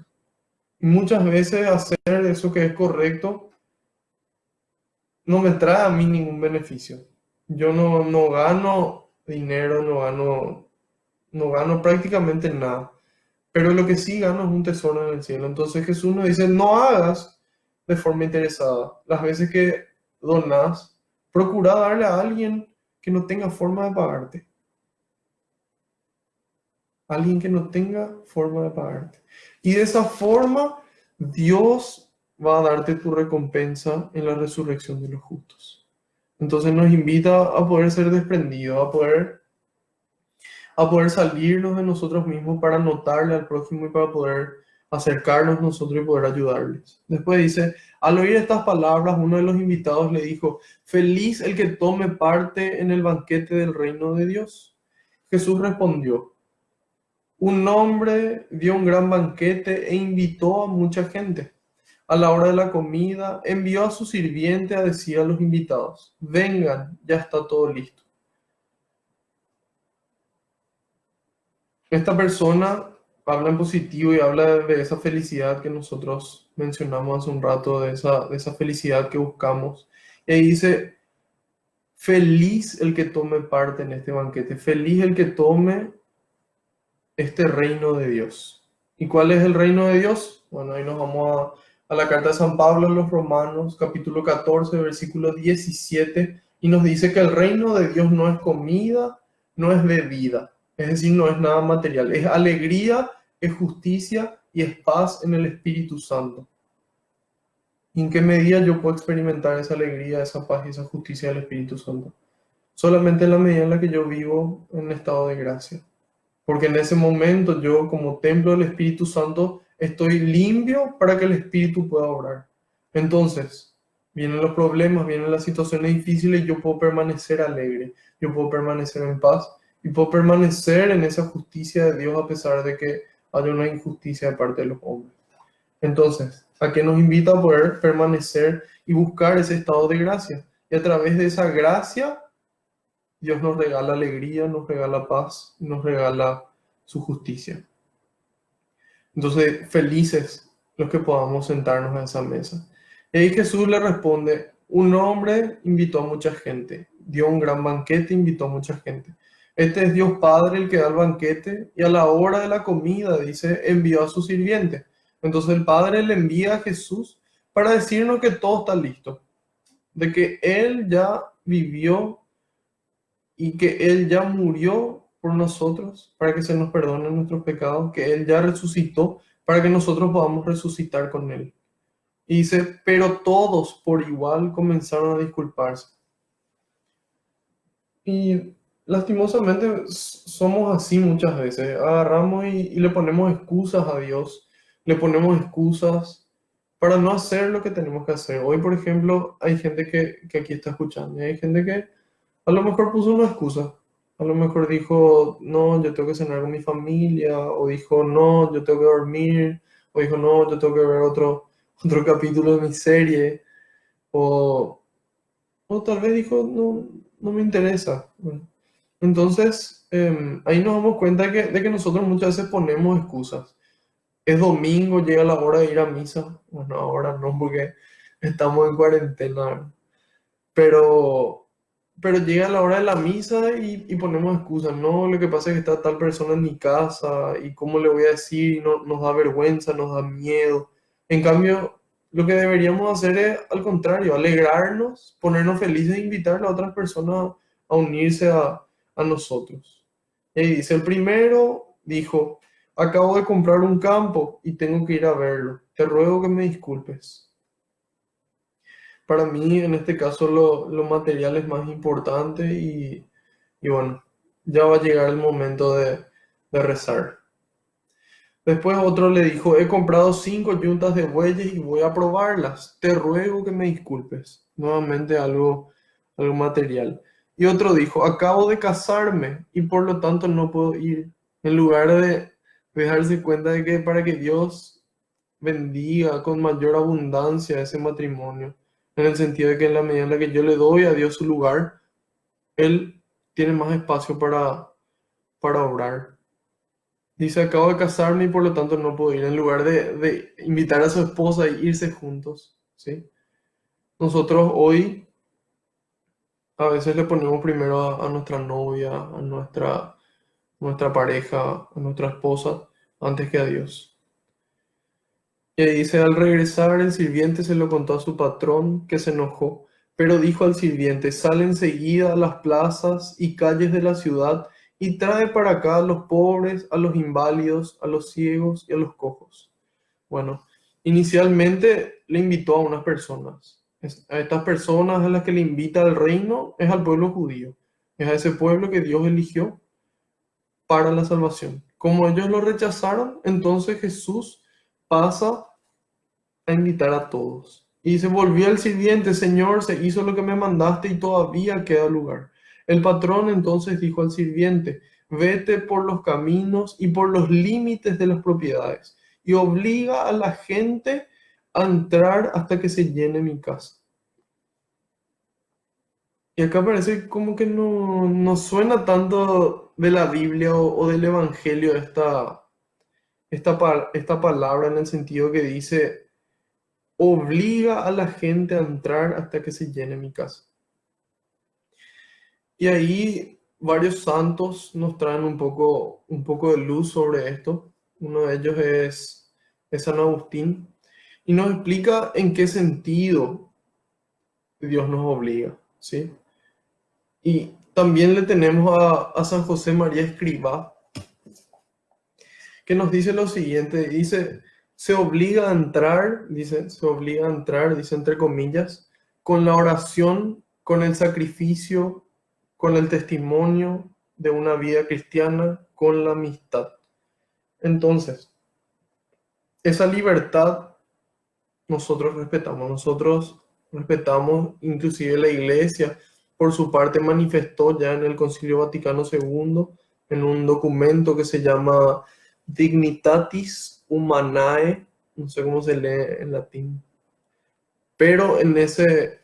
Speaker 1: Y muchas veces hacer eso que es correcto no me trae a mí ningún beneficio. Yo no gano dinero, no gano prácticamente nada. Pero lo que sí gano es un tesoro en el cielo. Entonces Jesús nos dice, no hagas de forma interesada. Las veces que donas, procura darle a alguien que no tenga forma de pagarte. Alguien que no tenga forma de pagarte. Y de esa forma, Dios va a darte tu recompensa en la resurrección de los justos. Entonces nos invita a poder ser desprendidos, a poder salirnos de nosotros mismos para notarle al prójimo y para poder acercarnos nosotros y poder ayudarles. Después dice, al oír estas palabras, uno de los invitados le dijo, feliz el que tome parte en el banquete del reino de Dios. Jesús respondió, un hombre dio un gran banquete e invitó a mucha gente. A la hora de la comida, envió a su sirviente a decir a los invitados, vengan, ya está todo listo. Esta persona habla en positivo y habla de esa felicidad que nosotros mencionamos hace un rato, de esa felicidad que buscamos. Y ahí dice, feliz el que tome parte en este banquete, feliz el que tome este reino de Dios. ¿Y cuál es el reino de Dios? Bueno, ahí nos vamos a la carta de San Pablo a los Romanos, capítulo 14, versículo 17, y nos dice que el reino de Dios no es comida, no es bebida, es decir, no es nada material, es alegría, es justicia y es paz en el Espíritu Santo. ¿Y en qué medida yo puedo experimentar esa alegría, esa paz y esa justicia del Espíritu Santo? Solamente en la medida en la que yo vivo en un estado de gracia. porque en ese momento yo como templo del Espíritu Santo estoy limpio para que el Espíritu pueda obrar. Entonces, vienen los problemas, vienen las situaciones difíciles y yo puedo permanecer alegre, yo puedo permanecer en paz y puedo permanecer en esa justicia de Dios a pesar de que haya una injusticia de parte de los hombres. Entonces, ¿a qué nos invita a poder permanecer y buscar ese estado de gracia? Y a través de esa gracia, Dios nos regala alegría, nos regala paz, nos regala su justicia. Entonces, felices los que podamos sentarnos a esa mesa. Y ahí Jesús le responde, un hombre invitó a mucha gente, dio un gran banquete, invitó a mucha gente. Este es Dios Padre el que da el banquete y a la hora de la comida, dice, envió a su sirviente. Entonces el Padre le envía a Jesús para decirnos que todo está listo, de que Él ya vivió y que Él ya murió por nosotros para que se nos perdonen nuestros pecados, que Él ya resucitó para que nosotros podamos resucitar con Él. Y dice, pero todos por igual comenzaron a disculparse. Y lastimosamente somos así muchas veces. Agarramos y le ponemos excusas a Dios, le ponemos excusas para no hacer lo que tenemos que hacer. Hoy, por ejemplo, hay gente que aquí está escuchando y hay gente que a lo mejor puso una excusa. A lo mejor dijo, no, yo tengo que cenar con mi familia, o dijo, no, yo tengo que dormir, o dijo, no, yo tengo que ver otro capítulo de mi serie, o, o tal vez dijo, no, no me interesa. Bueno, entonces, ahí nos damos cuenta de que nosotros muchas veces ponemos excusas. Es domingo, llega la hora de ir a misa. Bueno, ahora no, porque estamos en cuarentena. Pero, pero llega la hora de la misa y ponemos excusas. No, lo que pasa es que está tal persona en mi casa y cómo le voy a decir, no, nos da vergüenza, nos da miedo. En cambio, lo que deberíamos hacer es al contrario, alegrarnos, ponernos felices e invitar a otras personas a unirse a nosotros. Y ahí dice, el primero dijo, acabo de comprar un campo y tengo que ir a verlo. Te ruego que me disculpes. Para mí, en este caso, lo material es más importante y bueno, ya va a llegar el momento de rezar. Después otro le dijo, he comprado 5 yuntas de bueyes y voy a probarlas. Te ruego que me disculpes. Nuevamente algo material. Y otro dijo, acabo de casarme y por lo tanto no puedo ir. En lugar de darse cuenta de que para que Dios bendiga con mayor abundancia ese matrimonio, en el sentido de que en la medida en la que yo le doy a Dios su lugar, Él tiene más espacio para obrar. Dice, acabo de casarme y por lo tanto no puedo ir, en lugar de invitar a su esposa e irse juntos, ¿sí? Nosotros hoy a veces le ponemos primero a nuestra novia, a nuestra pareja, a nuestra esposa, antes que a Dios. Y ahí dice, al regresar el sirviente se lo contó a su patrón, que se enojó, pero dijo al sirviente, sale enseguida a las plazas y calles de la ciudad y trae para acá a los pobres, a los inválidos, a los ciegos y a los cojos. Bueno, inicialmente le invitó a unas personas. A estas personas a las que le invita al reino es al pueblo judío. Es a ese pueblo que Dios eligió para la salvación. Como ellos lo rechazaron, entonces Jesús pasa a invitar a todos. Y se volvió el sirviente, Señor, se hizo lo que me mandaste y todavía queda lugar. El patrón entonces dijo al sirviente, vete por los caminos y por los límites de las propiedades y obliga a la gente a entrar hasta que se llene mi casa. Y acá parece como que no suena tanto de la Biblia o del Evangelio esta palabra en el sentido que dice obliga a la gente a entrar hasta que se llene mi casa. Y ahí varios santos nos traen un poco de luz sobre esto. Uno de ellos es San Agustín y nos explica en qué sentido Dios nos obliga, ¿sí? Y también le tenemos a San José María Escrivá, que nos dice lo siguiente, dice, se obliga a entrar, dice, se obliga a entrar, dice entre comillas, con la oración, con el sacrificio, con el testimonio, de una vida cristiana con la amistad. Entonces, esa libertad nosotros respetamos, inclusive la Iglesia, por su parte, manifestó ya en el Concilio Vaticano II, en un documento que se llama Dignitatis Humanae, no sé cómo se lee en latín, pero en ese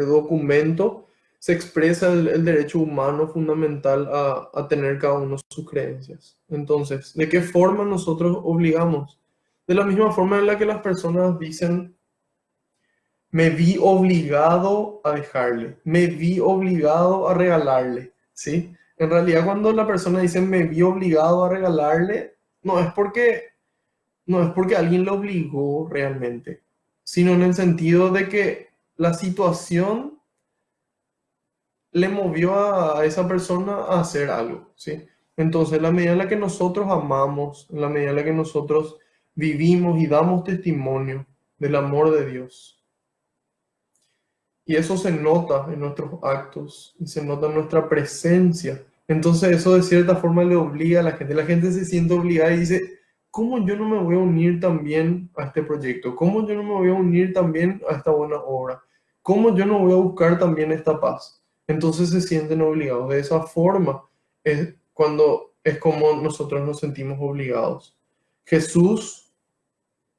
Speaker 1: documento se expresa el derecho humano fundamental a tener cada uno sus creencias. Entonces, ¿de qué forma nosotros obligamos? De la misma forma en la que las personas dicen, me vi obligado a dejarle, me vi obligado a regalarle, ¿sí? En realidad, cuando la persona dice, me vi obligado a regalarle, no es porque alguien lo obligó realmente, sino en el sentido de que la situación le movió a esa persona a hacer algo, ¿sí? Entonces, en la medida en la que nosotros amamos, en la medida en la que nosotros vivimos y damos testimonio del amor de Dios, y eso se nota en nuestros actos y se nota en nuestra presencia, entonces eso de cierta forma le obliga a la gente se siente obligada y dice, ¿cómo yo no me voy a unir también a este proyecto? ¿Cómo yo no me voy a unir también a esta buena obra? ¿Cómo yo no voy a buscar también esta paz? Entonces se sienten obligados. De esa forma es cuando es como nosotros nos sentimos obligados. Jesús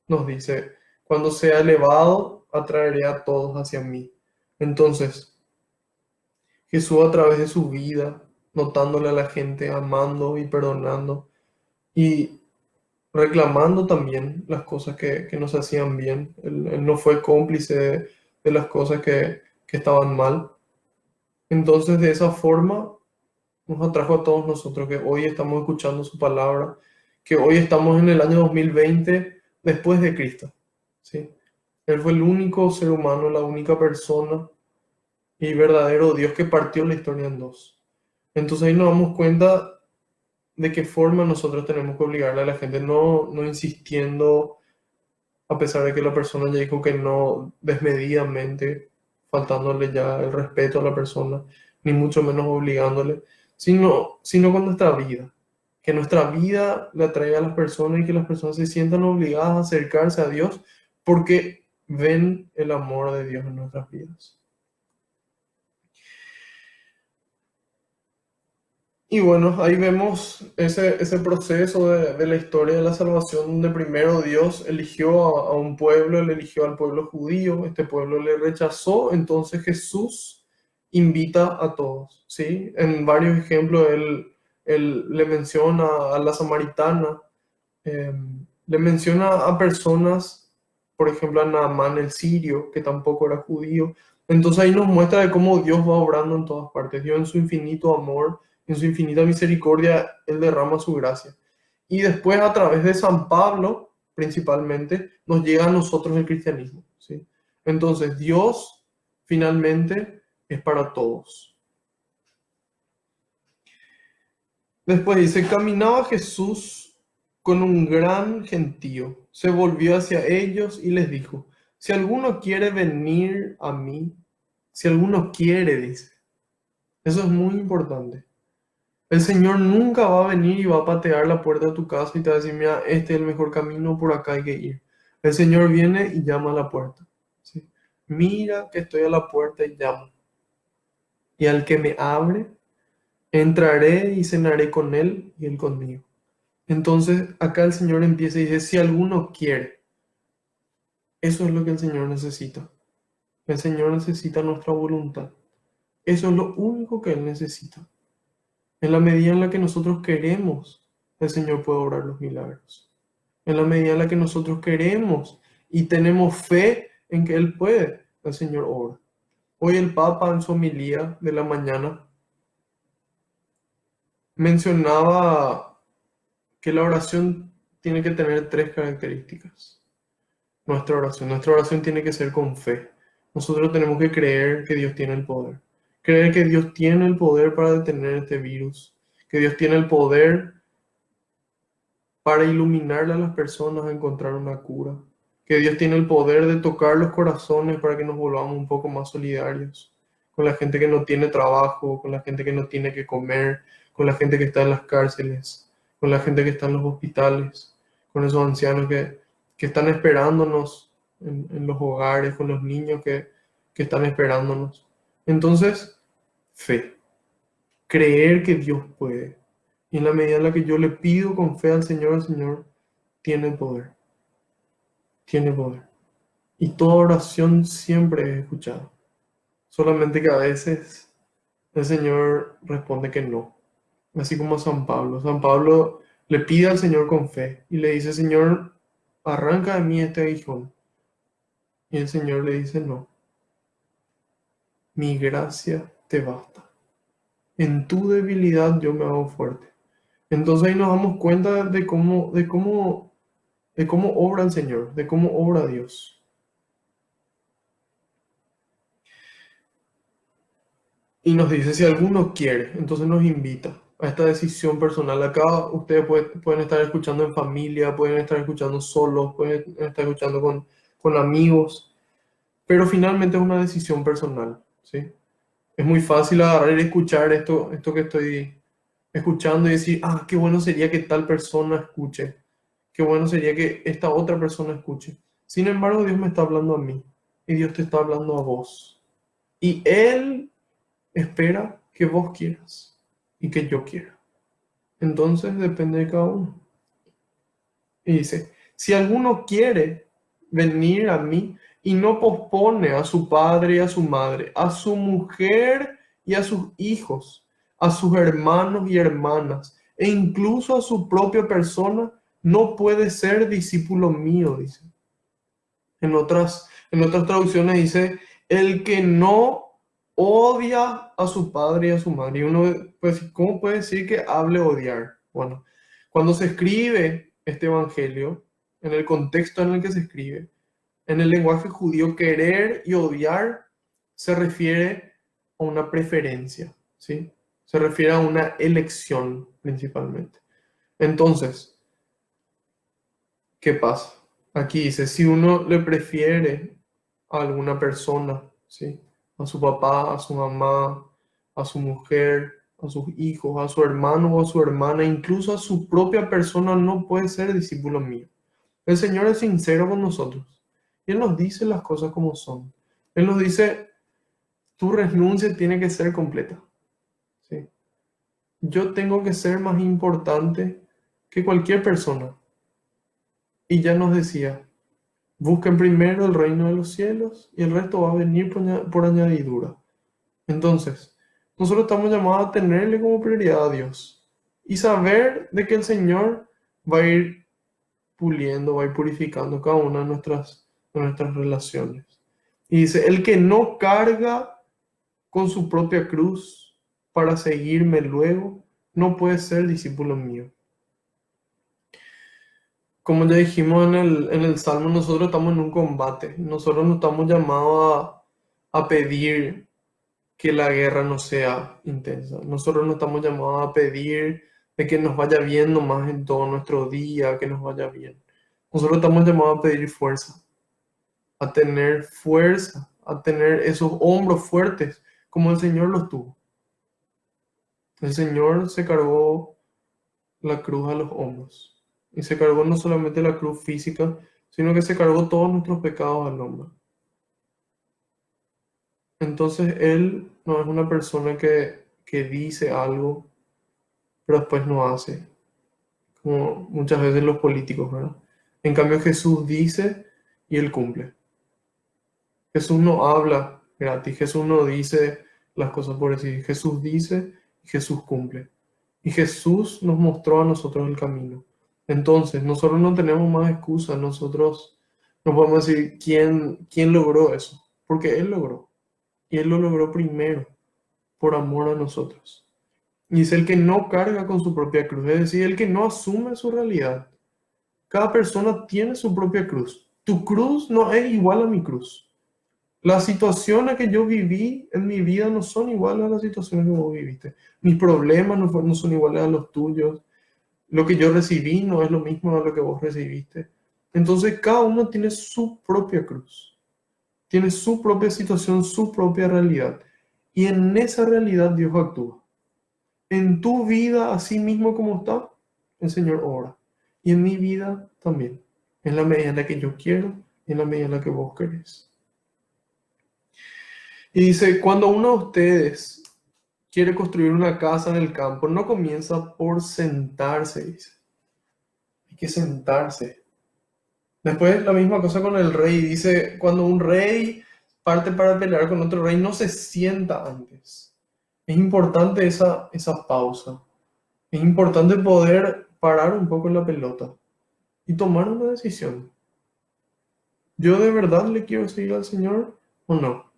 Speaker 1: nos dice, cuando sea elevado, atraeré a todos hacia mí. Entonces, Jesús a través de su vida, notándole a la gente, amando y perdonando y reclamando también las cosas que no se hacían bien. Él no fue cómplice de las cosas que estaban mal. Entonces, de esa forma, nos atrajo a todos nosotros que hoy estamos escuchando su palabra, que hoy estamos en el año 2020 después de Cristo, ¿sí? Él fue el único ser humano, la única persona y verdadero Dios que partió la historia en dos. Entonces ahí nos damos cuenta de qué forma nosotros tenemos que obligarle a la gente, no insistiendo, a pesar de que la persona ya dijo que no desmedidamente, faltándole ya el respeto a la persona, ni mucho menos obligándole, sino con nuestra vida. Que nuestra vida le atraiga a las personas y que las personas se sientan obligadas a acercarse a Dios porque ven el amor de Dios en nuestras vidas. Y bueno, ahí vemos ese proceso de la historia de la salvación, donde primero Dios eligió a un pueblo, él eligió al pueblo judío, este pueblo le rechazó, entonces Jesús invita a todos, ¿sí? En varios ejemplos él le menciona a la samaritana, eh, le menciona a personas, por ejemplo a Naamán el sirio, que tampoco era judío. Entonces ahí nos muestra de cómo Dios va obrando en todas partes. Dios en su infinito amor, en su infinita misericordia, Él derrama su gracia. Y después a través de San Pablo, principalmente, nos llega a nosotros el cristianismo, ¿sí? Entonces Dios finalmente es para todos. Después dice, caminaba Jesús con un gran gentío, se volvió hacia ellos y les dijo, si alguno quiere venir a mí, si alguno quiere, dice, eso es muy importante. El Señor nunca va a venir y va a patear la puerta de tu casa y te va a decir, mira, este es el mejor camino, por acá hay que ir. El Señor viene y llama a la puerta, ¿sí? Mira que estoy a la puerta y llamo. Y al que me abre, entraré y cenaré con él y él conmigo. Entonces, acá el Señor empieza y dice, si alguno quiere, eso es lo que el Señor necesita. El Señor necesita nuestra voluntad. Eso es lo único que Él necesita. En la medida en la que nosotros queremos, el Señor puede obrar los milagros. En la medida en la que nosotros queremos y tenemos fe en que Él puede, el Señor obra. Hoy el Papa en su homilía de la mañana mencionaba que la oración tiene que tener tres características. Nuestra oración tiene que ser con fe. Nosotros tenemos que creer que Dios tiene el poder. Creer que Dios tiene el poder para detener este virus. Que Dios tiene el poder para iluminarle a las personas a encontrar una cura. Que Dios tiene el poder de tocar los corazones para que nos volvamos un poco más solidarios con la gente que no tiene trabajo, con la gente que no tiene que comer, con la gente que está en las cárceles, con la gente que está en los hospitales, con esos ancianos que están esperándonos en los hogares, con los niños que están esperándonos. Entonces, fe, creer que Dios puede. Y en la medida en la que yo le pido con fe al Señor, el Señor tiene poder, tiene poder. Y toda oración siempre es escuchada. Solamente que a veces el Señor responde que no. Así como San Pablo. San Pablo le pide al Señor con fe y le dice, Señor, arranca de mí este aguijón. Y el Señor le dice, no, mi gracia te basta. En tu debilidad yo me hago fuerte. Entonces ahí nos damos cuenta de cómo obra el Señor, de cómo obra Dios. Y nos dice, si alguno quiere, entonces nos invita a esta decisión personal. Acá ustedes pueden estar escuchando en familia, pueden estar escuchando solos, pueden estar escuchando con amigos, pero finalmente es una decisión personal, ¿sí? Es muy fácil agarrar y escuchar esto que estoy escuchando y decir, ah, qué bueno sería que tal persona escuche, qué bueno sería que esta otra persona escuche. Sin embargo, Dios me está hablando a mí y Dios te está hablando a vos. Y Él espera que vos quieras y que yo quiera. Entonces depende de cada uno. Y dice, si alguno quiere venir a mí y no pospone a su padre y a su madre, a su mujer y a sus hijos, a sus hermanos y hermanas, e incluso a su propia persona, no puede ser discípulo mío, dice. En otras traducciones dice, el que no odia a su padre y a su madre. Y uno, pues, ¿cómo puede decir que hable odiar? Bueno, cuando se escribe este evangelio, en el contexto en el que se escribe, en el lenguaje judío, querer y odiar se refiere a una preferencia, ¿sí? Se refiere a una elección principalmente. Entonces, ¿qué pasa? Aquí dice, si uno le prefiere a alguna persona, ¿sí? A su papá, a su mamá, a su mujer, a sus hijos, a su hermano o a su hermana, incluso a su propia persona, no puede ser discípulo mío. El Señor es sincero con nosotros. Y Él nos dice las cosas como son. Él nos dice, tu renuncia tiene que ser completa, ¿sí? Yo tengo que ser más importante que cualquier persona. Y ya nos decía, busquen primero el reino de los cielos y el resto va a venir por añadidura. Entonces, nosotros estamos llamados a tenerle como prioridad a Dios y saber de que el Señor va a ir puliendo, va a ir purificando cada una de nuestras relaciones. Y dice, el que no carga con su propia cruz para seguirme luego, no puede ser discípulo mío. Como ya dijimos en el Salmo, nosotros estamos en un combate. Nosotros no estamos llamados a pedir que la guerra no sea intensa. Nosotros no estamos llamados a pedir de que nos vaya bien nomás en todo nuestro día, que nos vaya bien. Nosotros estamos llamados a pedir fuerza, a tener esos hombros fuertes como el Señor los tuvo. El Señor se cargó la cruz a los hombros. Y se cargó no solamente la cruz física, sino que se cargó todos nuestros pecados al hombro. Entonces Él no es una persona que dice algo, pero después no hace, como muchas veces los políticos, ¿verdad? En cambio Jesús dice y Él cumple. Jesús no habla gratis, Jesús no dice las cosas por decir, Jesús dice y Jesús cumple. Y Jesús nos mostró a nosotros el camino. Entonces, nosotros no tenemos más excusas, nosotros no podemos decir quién logró eso, porque Él logró. Y Él lo logró primero, por amor a nosotros. Y es el que no carga con su propia cruz, es decir, el que no asume su realidad. Cada persona tiene su propia cruz. Tu cruz no es igual a mi cruz. Las situaciones que yo viví en mi vida no son iguales a las situaciones que vos viviste. Mis problemas no son iguales a los tuyos. Lo que yo recibí no es lo mismo a lo que vos recibiste. Entonces cada uno tiene su propia cruz. Tiene su propia situación, su propia realidad. Y en esa realidad Dios actúa. En tu vida, así mismo como está, el Señor obra. Y en mi vida también. En la medida en la que yo quiero y en la medida en la que vos querés. Y dice, cuando uno de ustedes quiere construir una casa en el campo, no comienza por sentarse, dice. Hay que sentarse. Después la misma cosa con el rey. Dice, cuando un rey parte para pelear con otro rey, no se sienta antes. Es importante esa pausa. Es importante poder parar un poco la pelota y tomar una decisión. ¿Yo de verdad le quiero seguir al Señor o no?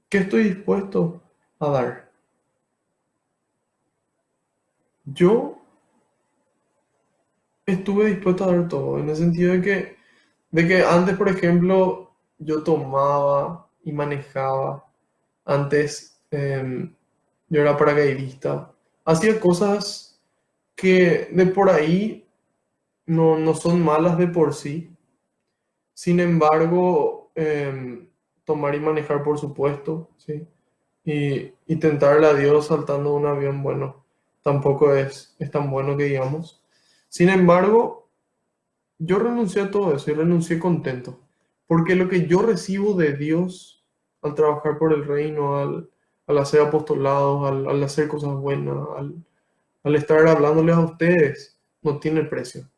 Speaker 1: ¿Qué estoy dispuesto a dar? Yo estuve dispuesto a dar todo, en el sentido de que antes, por ejemplo, yo tomaba y manejaba. Antes yo era paracaidista. Hacía cosas que de por ahí no son malas de por sí. Sin embargo, tomar y manejar, por supuesto, ¿sí? Y tentarle a Dios saltando de un avión, bueno, tampoco es tan bueno que digamos. Sin embargo, yo renuncié a todo eso y renuncié contento, porque lo que yo recibo de Dios al trabajar por el reino, al hacer apostolados, al hacer cosas buenas, al estar hablándoles a ustedes, no tiene precio.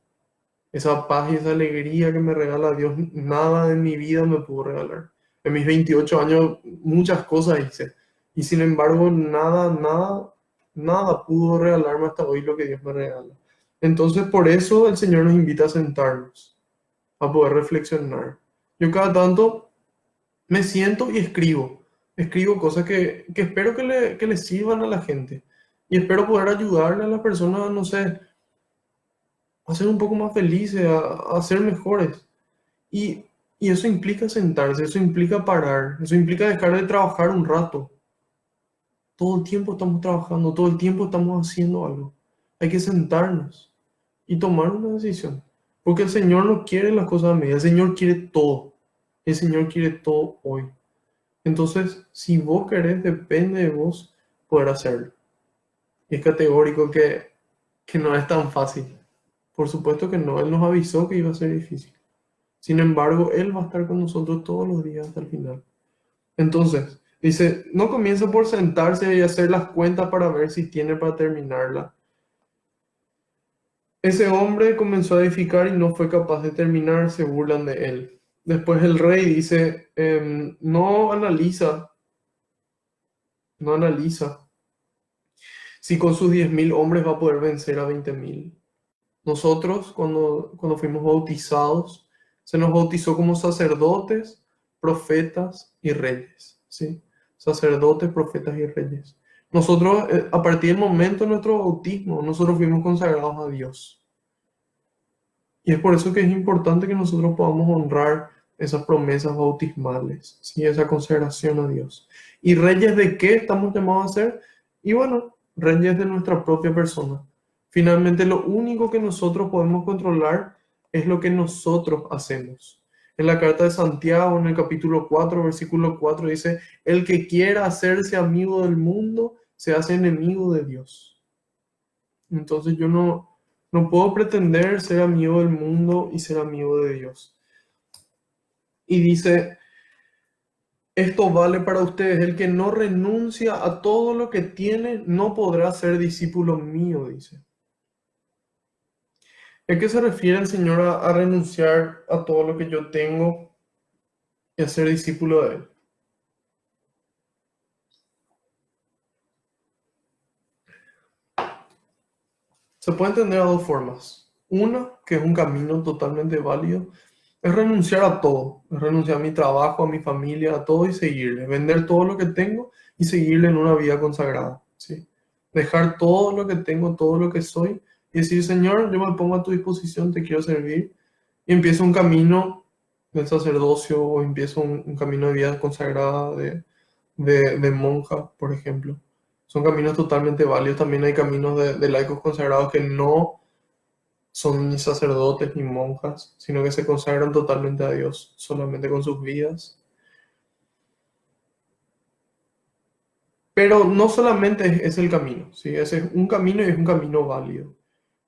Speaker 1: Esa paz y esa alegría que me regala Dios, nada de mi vida me pudo regalar. En mis 28 años muchas cosas hice y sin embargo nada pudo regalarme hasta hoy lo que Dios me regala. Entonces por eso el Señor nos invita a sentarnos, a poder reflexionar. Yo cada tanto me siento y escribo. Escribo cosas que espero que le sirvan a la gente. Y espero poder ayudarle a las personas, no sé, a ser un poco más felices, a ser mejores. Y, y eso implica sentarse, eso implica parar, eso implica dejar de trabajar un rato. Todo el tiempo estamos trabajando, todo el tiempo estamos haciendo algo. Hay que sentarnos y tomar una decisión. Porque el Señor no quiere las cosas a medias, el Señor quiere todo. El Señor quiere todo hoy. Entonces, si vos querés, depende de vos poder hacerlo. Y es categórico que no es tan fácil. Por supuesto que no, Él nos avisó que iba a ser difícil. Sin embargo, Él va a estar con nosotros todos los días hasta el final. Entonces, dice, no comienza por sentarse y hacer las cuentas para ver si tiene para terminarla. Ese hombre comenzó a edificar y no fue capaz de terminar, se burlan de él. Después el rey dice, no analiza si con sus 10.000 hombres va a poder vencer a 20.000. Nosotros, cuando fuimos bautizados, se nos bautizó como sacerdotes, profetas y reyes, ¿sí? Sacerdotes, profetas y reyes. Nosotros, a partir del momento de nuestro bautismo, nosotros fuimos consagrados a Dios. Y es por eso que es importante que nosotros podamos honrar esas promesas bautismales, ¿sí? Esa consagración a Dios. ¿Y reyes de qué estamos llamados a ser? Y bueno, reyes de nuestra propia persona. Finalmente, lo único que nosotros podemos controlar es lo que nosotros hacemos. En la carta de Santiago, en el capítulo 4, versículo 4, dice, el que quiera hacerse amigo del mundo, se hace enemigo de Dios. Entonces yo no puedo pretender ser amigo del mundo y ser amigo de Dios. Y dice, esto vale para ustedes, el que no renuncia a todo lo que tiene, no podrá ser discípulo mío, dice. ¿A qué se refiere el Señor a renunciar a todo lo que yo tengo y a ser discípulo de Él? Se puede entender a dos formas. Una, que es un camino totalmente válido, es renunciar a todo, es renunciar a mi trabajo, a mi familia, a todo y seguirle, vender todo lo que tengo y seguirle en una vida consagrada, ¿sí? Dejar todo lo que tengo, todo lo que soy y decir, Señor, yo me pongo a tu disposición, te quiero servir y empiezo un camino del sacerdocio o empiezo un camino de vida consagrada de monja, por ejemplo. Son caminos totalmente válidos. También hay caminos de laicos consagrados que no son ni sacerdotes ni monjas, sino que se consagran totalmente a Dios, solamente con sus vidas. Pero no solamente es el camino, ¿sí? Ese es un camino y es un camino válido.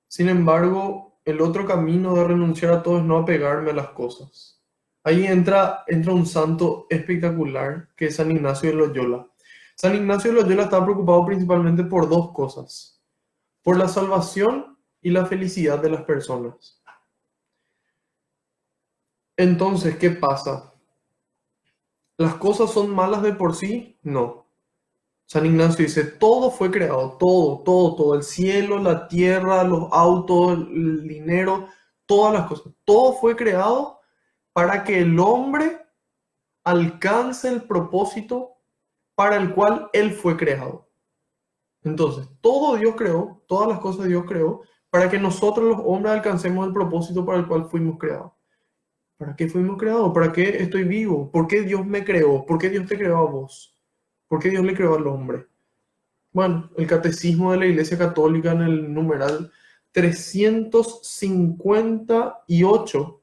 Speaker 1: Sin embargo, el otro camino de renunciar a todo es no apegarme a las cosas. Ahí entra un santo espectacular que es San Ignacio de Loyola. San Ignacio de Loyola está preocupado principalmente por dos cosas: por la salvación y la felicidad de las personas. Entonces, ¿qué pasa? ¿Las cosas son malas de por sí? No. San Ignacio dice, todo fue creado, todo, el cielo, la tierra, los autos, el dinero, todas las cosas, todo fue creado para que el hombre alcance el propósito para el cual él fue creado. Entonces, todo Dios creó, todas las cosas Dios creó, para que nosotros los hombres alcancemos el propósito para el cual fuimos creados. ¿Para qué fuimos creados? ¿Para qué estoy vivo? ¿Por qué Dios me creó? ¿Por qué Dios te creó a vos? ¿Por qué Dios le creó al hombre? Bueno, el catecismo de la Iglesia Católica en el numeral 358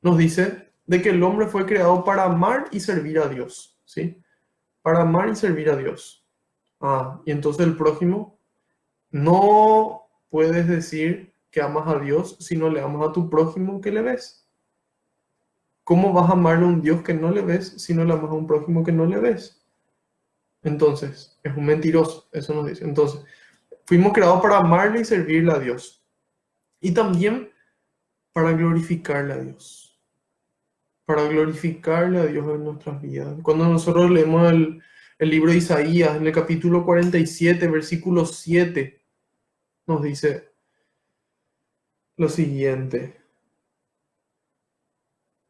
Speaker 1: nos dice de que el hombre fue creado para amar y servir a Dios, ¿sí? Para amar y servir a Dios. Y entonces el prójimo, no puedes decir que amas a Dios si no le amas a tu prójimo que le ves. ¿Cómo vas a amarle a un Dios que no le ves si no le amas a un prójimo que no le ves? Entonces, es un mentiroso, eso nos dice. Entonces, fuimos creados para amarle y servirle a Dios. Y también para glorificarle a Dios. Para glorificarle a Dios en nuestras vidas. Cuando nosotros leemos el libro de Isaías, en el capítulo 47, versículo 7, nos dice lo siguiente: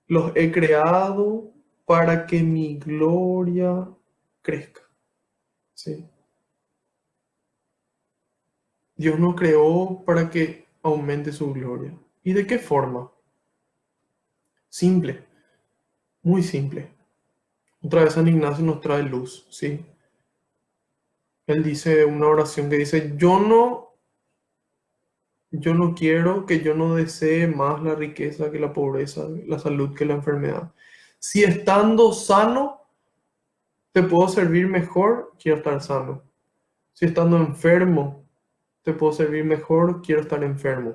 Speaker 1: los he creado para que mi gloria crezca. ¿Sí? Dios nos creó para que aumente su gloria. ¿Y de qué forma? Simple, muy simple. Otra vez San Ignacio nos trae luz, ¿sí? Él dice una oración que dice, yo no quiero, que yo no desee más la riqueza que la pobreza, la salud que la enfermedad. Si estando sano te puedo servir mejor, quiero estar sano. Si estando enfermo te puedo servir mejor, quiero estar enfermo.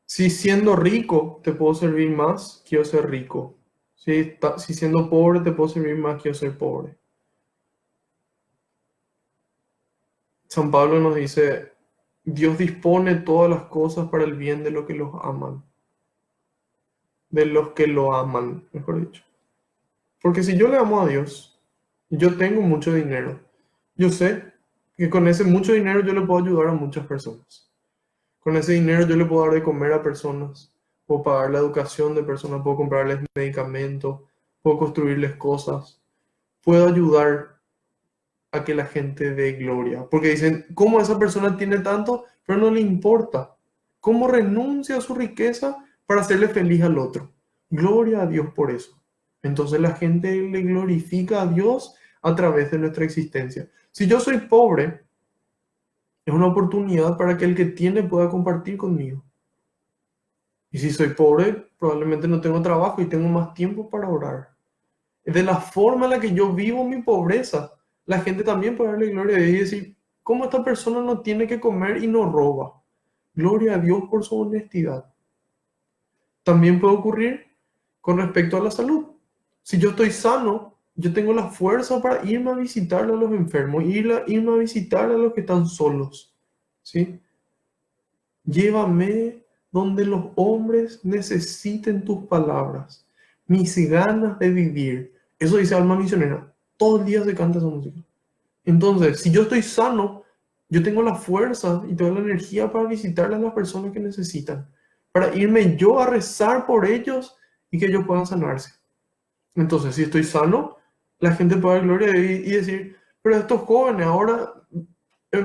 Speaker 1: Si siendo rico te puedo servir más, quiero ser rico. Si siendo pobre te puedo servir más, quiero ser pobre. San Pablo nos dice, Dios dispone todas las cosas para el bien de los que los aman. De los que lo aman, mejor dicho. Porque si yo le amo a Dios, yo tengo mucho dinero, yo sé que con ese mucho dinero yo le puedo ayudar a muchas personas. Con ese dinero yo le puedo dar de comer a personas, puedo pagar la educación de personas, puedo comprarles medicamentos, puedo construirles cosas, puedo ayudar a que la gente dé gloria. Porque dicen, ¿cómo esa persona tiene tanto? Pero no le importa. ¿Cómo renuncia a su riqueza para hacerle feliz al otro? Gloria a Dios por eso. Entonces la gente le glorifica a Dios a través de nuestra existencia. Si yo soy pobre, es una oportunidad para que el que tiene pueda compartir conmigo. Y si soy pobre, probablemente no tengo trabajo y tengo más tiempo para orar. De la forma en la que yo vivo mi pobreza, la gente también puede darle gloria a Dios y decir, ¿cómo esta persona no tiene que comer y no roba? Gloria a Dios por su honestidad. También puede ocurrir con respecto a la salud. Si yo estoy sano, yo tengo la fuerza para irme a visitar a los enfermos, irme a visitar a los que están solos. ¿Sí? Llévame donde los hombres necesiten tus palabras, mis ganas de vivir. Eso dice Alma Misionera. Todo el día se canta esa música. Entonces, si yo estoy sano, yo tengo la fuerza y toda la energía para visitar a las personas que necesitan, para irme yo a rezar por ellos y que ellos puedan sanarse. Entonces, si estoy sano, la gente puede dar gloria y decir, pero estos jóvenes ahora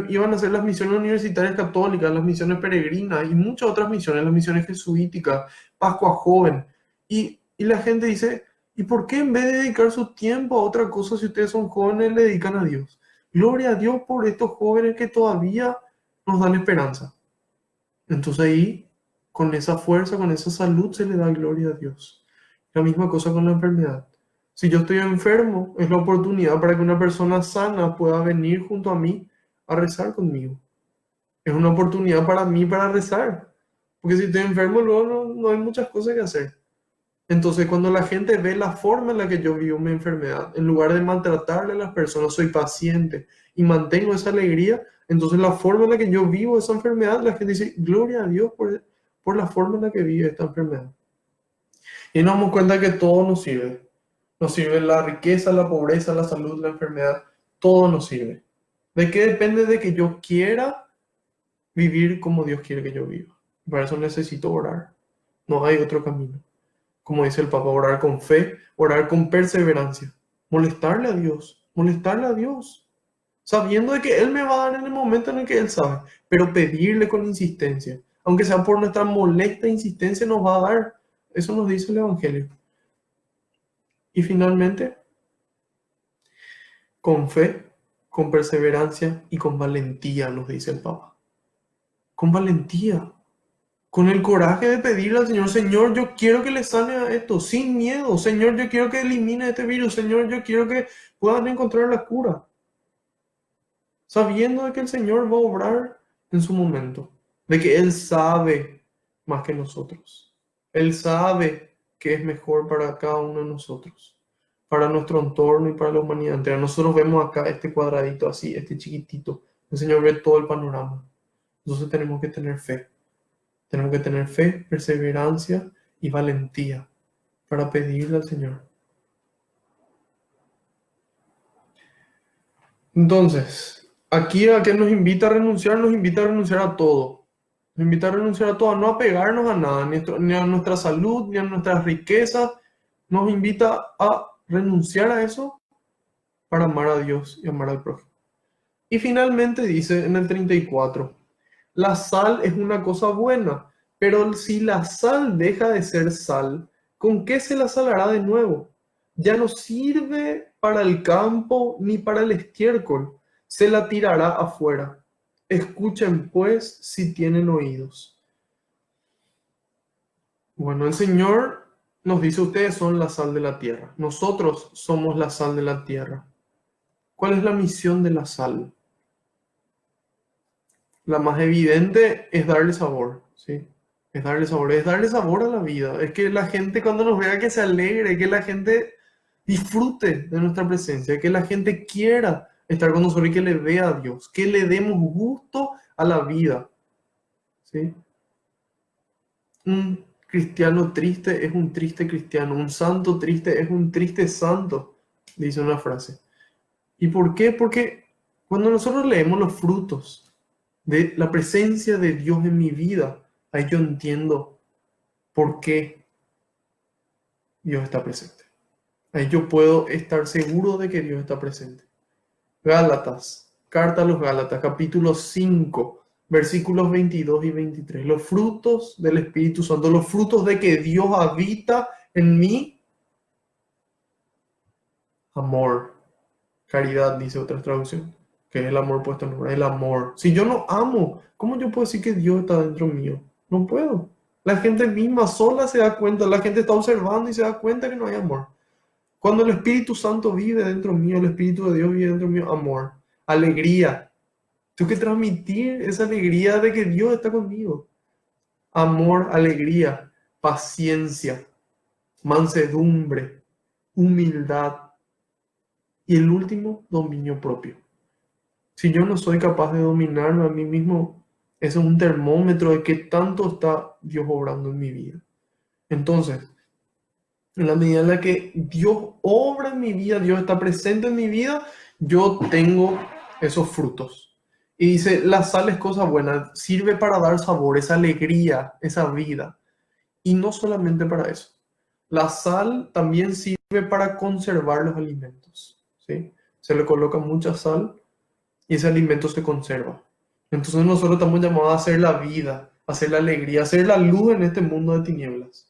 Speaker 1: iban a hacer las misiones universitarias católicas, las misiones peregrinas y muchas otras misiones, las misiones jesuíticas, Pascua Joven. Y la gente dice, ¿y por qué en vez de dedicar su tiempo a otra cosa, si ustedes son jóvenes, le dedican a Dios? Gloria a Dios por estos jóvenes que todavía nos dan esperanza. Entonces ahí, con esa fuerza, con esa salud, se le da gloria a Dios. La misma cosa con la enfermedad. Si yo estoy enfermo, es la oportunidad para que una persona sana pueda venir junto a mí a rezar conmigo. Es una oportunidad para mí para rezar. Porque si estoy enfermo, luego no hay muchas cosas que hacer. Entonces, cuando la gente ve la forma en la que yo vivo mi enfermedad, en lugar de maltratarle a las personas, soy paciente y mantengo esa alegría, entonces la forma en la que yo vivo esa enfermedad, la gente dice, gloria a Dios por la forma en la que vive esta enfermedad. Y nos damos cuenta que todo nos sirve. Nos sirve la riqueza, la pobreza, la salud, la enfermedad, todo nos sirve. ¿De qué depende? De que yo quiera vivir como Dios quiere que yo viva. Para eso necesito orar. No hay otro camino. Como dice el Papa, orar con fe, orar con perseverancia, molestarle a Dios, sabiendo de que Él me va a dar en el momento en el que Él sabe, pero pedirle con insistencia, aunque sea por nuestra molesta insistencia, nos va a dar. Eso nos dice el Evangelio. Y finalmente, con fe, con perseverancia y con valentía, nos dice el Papa. Con valentía, con el coraje de pedirle al Señor, Señor, yo quiero que le sane a esto, sin miedo. Señor, yo quiero que elimine este virus. Señor, yo quiero que puedan encontrar la cura. Sabiendo de que el Señor va a obrar en su momento. De que Él sabe más que nosotros. Él sabe que es mejor para cada uno de nosotros. Para nuestro entorno y para la humanidad entera. Nosotros vemos acá este cuadradito así, este chiquitito. El Señor ve todo el panorama. Entonces tenemos que tener fe. Tenemos que tener fe, perseverancia y valentía para pedirle al Señor. Entonces, aquí a que nos invita a renunciar a todo. Nos invita a renunciar a todo, a no apegarnos a nada, ni a nuestra salud, ni a nuestras riquezas. Nos invita a renunciar a eso para amar a Dios y amar al prójimo. Y finalmente dice en el 34, la sal es una cosa buena, pero si la sal deja de ser sal, ¿con qué se la salará de nuevo? Ya no sirve para el campo ni para el estiércol, se la tirará afuera. Escuchen pues si tienen oídos. Bueno, el Señor nos dice, ustedes son la sal de la tierra, nosotros somos la sal de la tierra. ¿Cuál es la misión de la sal? La más evidente es darle sabor, ¿sí? Es darle sabor a la vida. Es que la gente cuando nos vea que se alegre, que la gente disfrute de nuestra presencia, que la gente quiera estar con nosotros y que le vea a Dios, que le demos gusto a la vida, ¿sí? Un cristiano triste es un triste cristiano, un santo triste es un triste santo, dice una frase. ¿Y por qué? Porque cuando nosotros leemos los frutos de la presencia de Dios en mi vida, ahí yo entiendo por qué Dios está presente. Ahí yo puedo estar seguro de que Dios está presente. Gálatas, carta a los Gálatas, capítulo 5, versículos 22 y 23. Los frutos del Espíritu Santo, los frutos de que Dios habita en mí. Amor, caridad, dice otra traducción, que es el amor puesto en obra, el amor. Si yo no amo, ¿cómo yo puedo decir que Dios está dentro mío? No puedo. La gente misma sola se da cuenta, la gente está observando y se da cuenta que no hay amor. Cuando el Espíritu Santo vive dentro mío, el Espíritu de Dios vive dentro mío, amor, alegría. Tengo que transmitir esa alegría de que Dios está conmigo. Amor, alegría, paciencia, mansedumbre, humildad y el último, dominio propio. Si yo no soy capaz de dominarme a mí mismo, eso es un termómetro de qué tanto está Dios obrando en mi vida. Entonces, en la medida en la que Dios obra en mi vida, Dios está presente en mi vida, yo tengo esos frutos. Y dice, la sal es cosa buena, sirve para dar sabor, esa alegría, esa vida. Y no solamente para eso. La sal también sirve para conservar los alimentos, ¿sí? Se le coloca mucha sal y ese alimento se conserva. Entonces nosotros estamos llamados a hacer la vida, a hacer la alegría, a hacer la luz en este mundo de tinieblas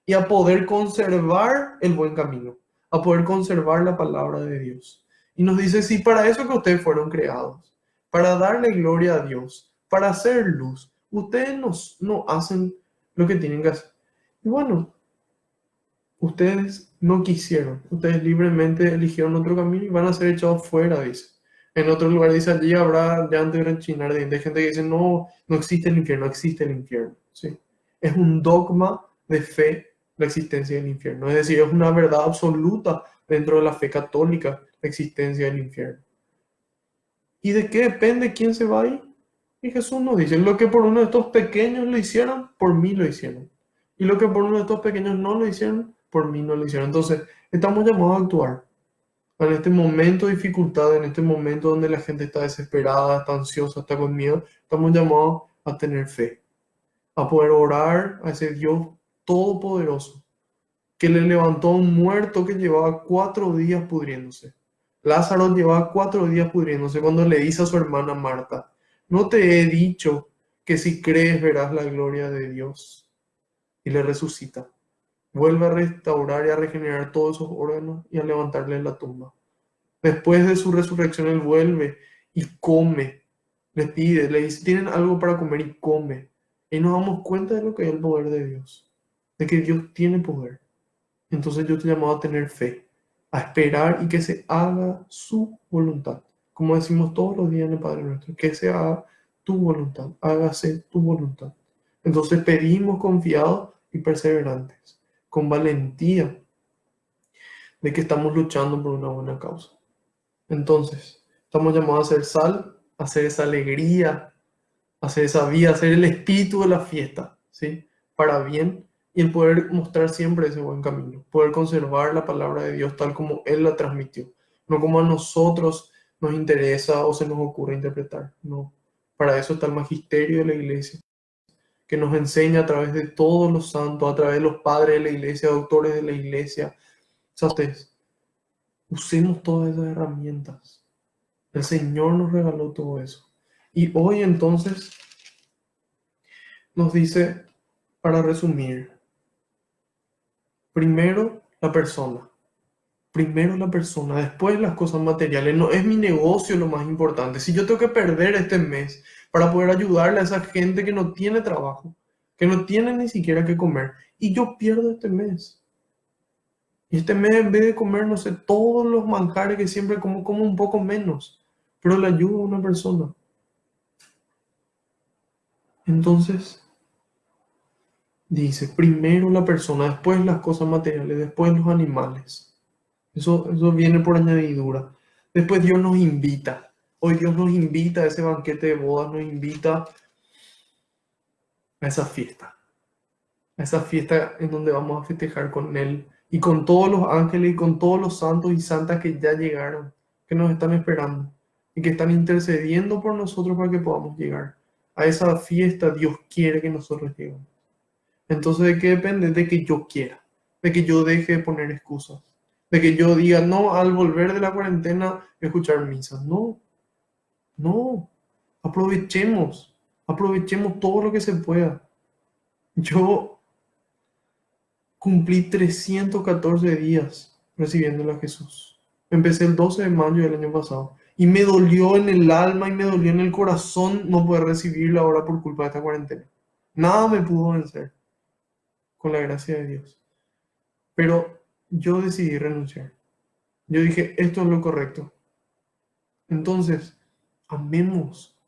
Speaker 1: y a poder conservar el buen camino, a poder conservar la palabra de Dios. Y nos dice, sí, para eso que ustedes fueron creados, para darle gloria a Dios, para hacer luz. Ustedes no hacen lo que tienen que hacer. Y bueno, ustedes no quisieron. Ustedes libremente eligieron otro camino y van a ser echados fuera, dice. En otro lugar dice, allí habrá llanto y rechinar de dientes. Hay gente que dice, no, no existe el infierno, existe el infierno. ¿Sí? Es un dogma de fe la existencia del infierno. Es decir, es una verdad absoluta dentro de la fe católica la existencia del infierno. ¿Y de qué depende quién se va ahí? Y Jesús nos dice, lo que por uno de estos pequeños lo hicieron, por mí lo hicieron. Y lo que por uno de estos pequeños no lo hicieron, por mí no lo hicieron. Entonces, estamos llamados a actuar. En este momento de dificultad, en este momento donde la gente está desesperada, está ansiosa, está con miedo, estamos llamados a tener fe, a poder orar a ese Dios todopoderoso, que le levantó a un muerto que llevaba 4 días pudriéndose. Lázaro llevaba 4 días pudriéndose cuando le dice a su hermana Marta, no te he dicho que si crees verás la gloria de Dios. Y le resucita. Vuelve a restaurar y a regenerar todos esos órganos y a levantarle la tumba. Después de su resurrección, él vuelve y come. Les pide, le dice, tienen algo para comer y come. Y nos damos cuenta de lo que es el poder de Dios, de que Dios tiene poder. Entonces yo te llamo a tener fe, a esperar y que se haga su voluntad. Como decimos todos los días en el Padre Nuestro, que se haga tu voluntad, hágase tu voluntad. Entonces pedimos confiados y perseverantes, con valentía de que estamos luchando por una buena causa. Entonces, estamos llamados a ser sal, a hacer esa alegría, a hacer esa vida, a ser el espíritu de la fiesta, ¿sí? Para bien y el poder mostrar siempre ese buen camino, poder conservar la palabra de Dios tal como Él la transmitió, no como a nosotros nos interesa o se nos ocurre interpretar, no. Para eso está el magisterio de la iglesia, que nos enseña a través de todos los santos, a través de los padres de la iglesia, autores de la iglesia. O sea, ustedes, usemos todas esas herramientas. El Señor nos regaló todo eso. Y hoy entonces nos dice, para resumir, primero la persona. Primero la persona, después las cosas materiales. No es mi negocio lo más importante. Si yo tengo que perder este mes para poder ayudarle a esa gente que no tiene trabajo, que no tiene ni siquiera que comer, y yo pierdo este mes. Y este mes en vez de comer, no sé, todos los manjares que siempre como un poco menos, pero le ayudo a una persona. Entonces, dice, primero la persona, después las cosas materiales, después los animales. Eso viene por añadidura. Después Dios nos invita. Hoy Dios nos invita a ese banquete de bodas, nos invita a esa fiesta. A esa fiesta en donde vamos a festejar con Él y con todos los ángeles y con todos los santos y santas que ya llegaron, que nos están esperando y que están intercediendo por nosotros para que podamos llegar. A esa fiesta Dios quiere que nosotros lleguemos. Entonces, ¿de qué depende? De que yo quiera, de que yo deje de poner excusas, de que yo diga, no, al volver de la cuarentena, escuchar misas. No, no, aprovechemos, aprovechemos todo lo que se pueda. Yo cumplí 314 días recibiéndole a Jesús. Empecé el 12 de mayo del año pasado y me dolió en el alma y me dolió en el corazón no poder recibirlo ahora por culpa de esta cuarentena. Nada me pudo vencer, con la gracia de Dios. Pero yo decidí renunciar. Yo dije, esto es lo correcto. Entonces, amemos,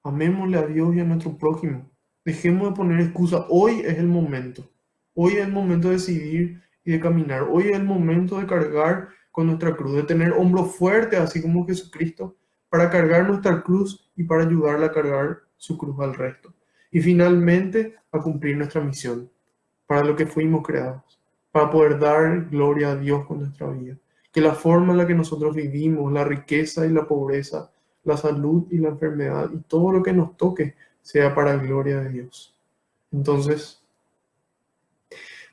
Speaker 1: amémosle a Dios y a nuestro prójimo. Dejemos de poner excusas. Hoy es el momento. Hoy es el momento de decidir y de caminar. Hoy es el momento de cargar con nuestra cruz, de tener hombros fuertes, así como Jesucristo, para cargar nuestra cruz y para ayudarle a cargar su cruz al resto. Y finalmente, a cumplir nuestra misión, para lo que fuimos creados, para poder dar gloria a Dios con nuestra vida. Que la forma en la que nosotros vivimos, la riqueza y la pobreza, la salud y la enfermedad y todo lo que nos toque sea para la gloria de Dios. Entonces,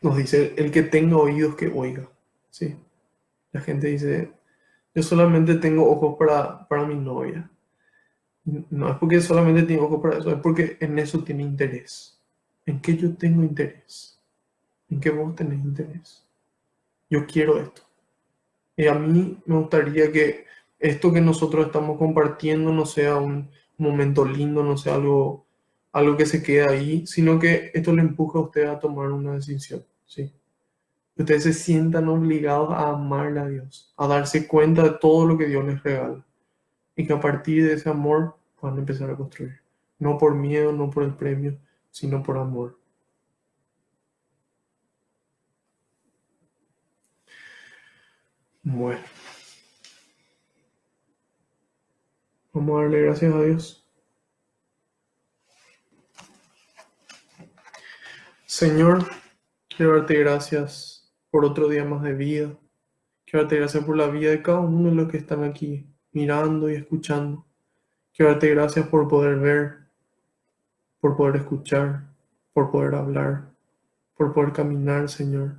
Speaker 1: nos dice, el que tenga oídos que oiga. Sí, la gente dice, yo solamente tengo ojos para mi novia. No es porque solamente tiene ojos para eso, es porque en eso tiene interés. ¿En qué yo tengo interés? ¿En qué vos tenés interés? Yo quiero esto. Y a mí me gustaría que esto que nosotros estamos compartiendo no sea un momento lindo, no sea algo que se quede ahí, sino que esto le empuje a usted a tomar una decisión, ¿sí? Ustedes se sientan obligados a amarle a Dios, a darse cuenta de todo lo que Dios les regala. Y que a partir de ese amor van a empezar a construir. No por miedo, no por el premio, sino por amor. Bueno, vamos a darle gracias a Dios. Señor, quiero darte gracias por otro día más de vida. Quiero darte gracias por la vida de cada uno de los que están aquí, mirando y escuchando. Quiero darte gracias por poder ver, por poder escuchar, por poder hablar, por poder caminar, Señor.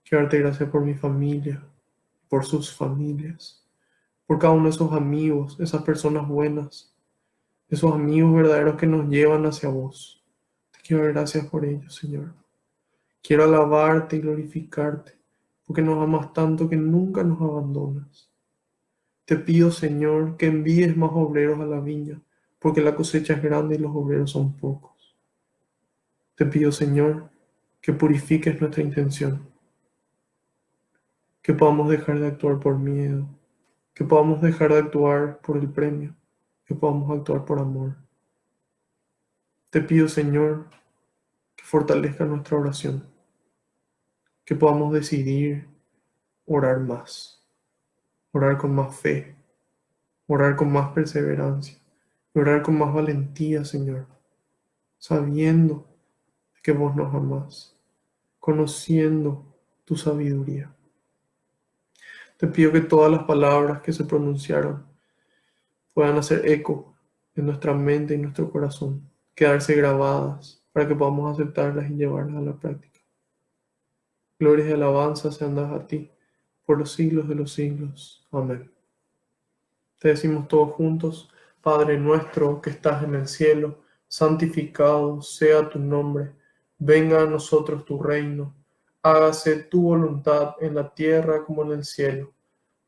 Speaker 1: Quiero darte gracias por mi familia, por sus familias, por cada uno de esos amigos, esas personas buenas, esos amigos verdaderos que nos llevan hacia vos. Te quiero dar gracias por ellos, Señor. Quiero alabarte y glorificarte, porque nos amas tanto que nunca nos abandonas. Te pido, Señor, que envíes más obreros a la viña, porque la cosecha es grande y los obreros son pocos. Te pido, Señor, que purifiques nuestra intención, que podamos dejar de actuar por miedo, que podamos dejar de actuar por el premio, que podamos actuar por amor. Te pido, Señor, que fortalezca nuestra oración, que podamos decidir orar más, orar con más fe, orar con más perseverancia, orar con más valentía, Señor, sabiendo que vos nos amás, conociendo tu sabiduría. Te pido que todas las palabras que se pronunciaron puedan hacer eco en nuestra mente y nuestro corazón, quedarse grabadas para que podamos aceptarlas y llevarlas a la práctica. Gloria y alabanza sean dadas a ti por los siglos de los siglos. Amén. Te decimos todos juntos, Padre nuestro que estás en el cielo, santificado sea tu nombre, venga a nosotros tu reino, hágase tu voluntad en la tierra como en el cielo.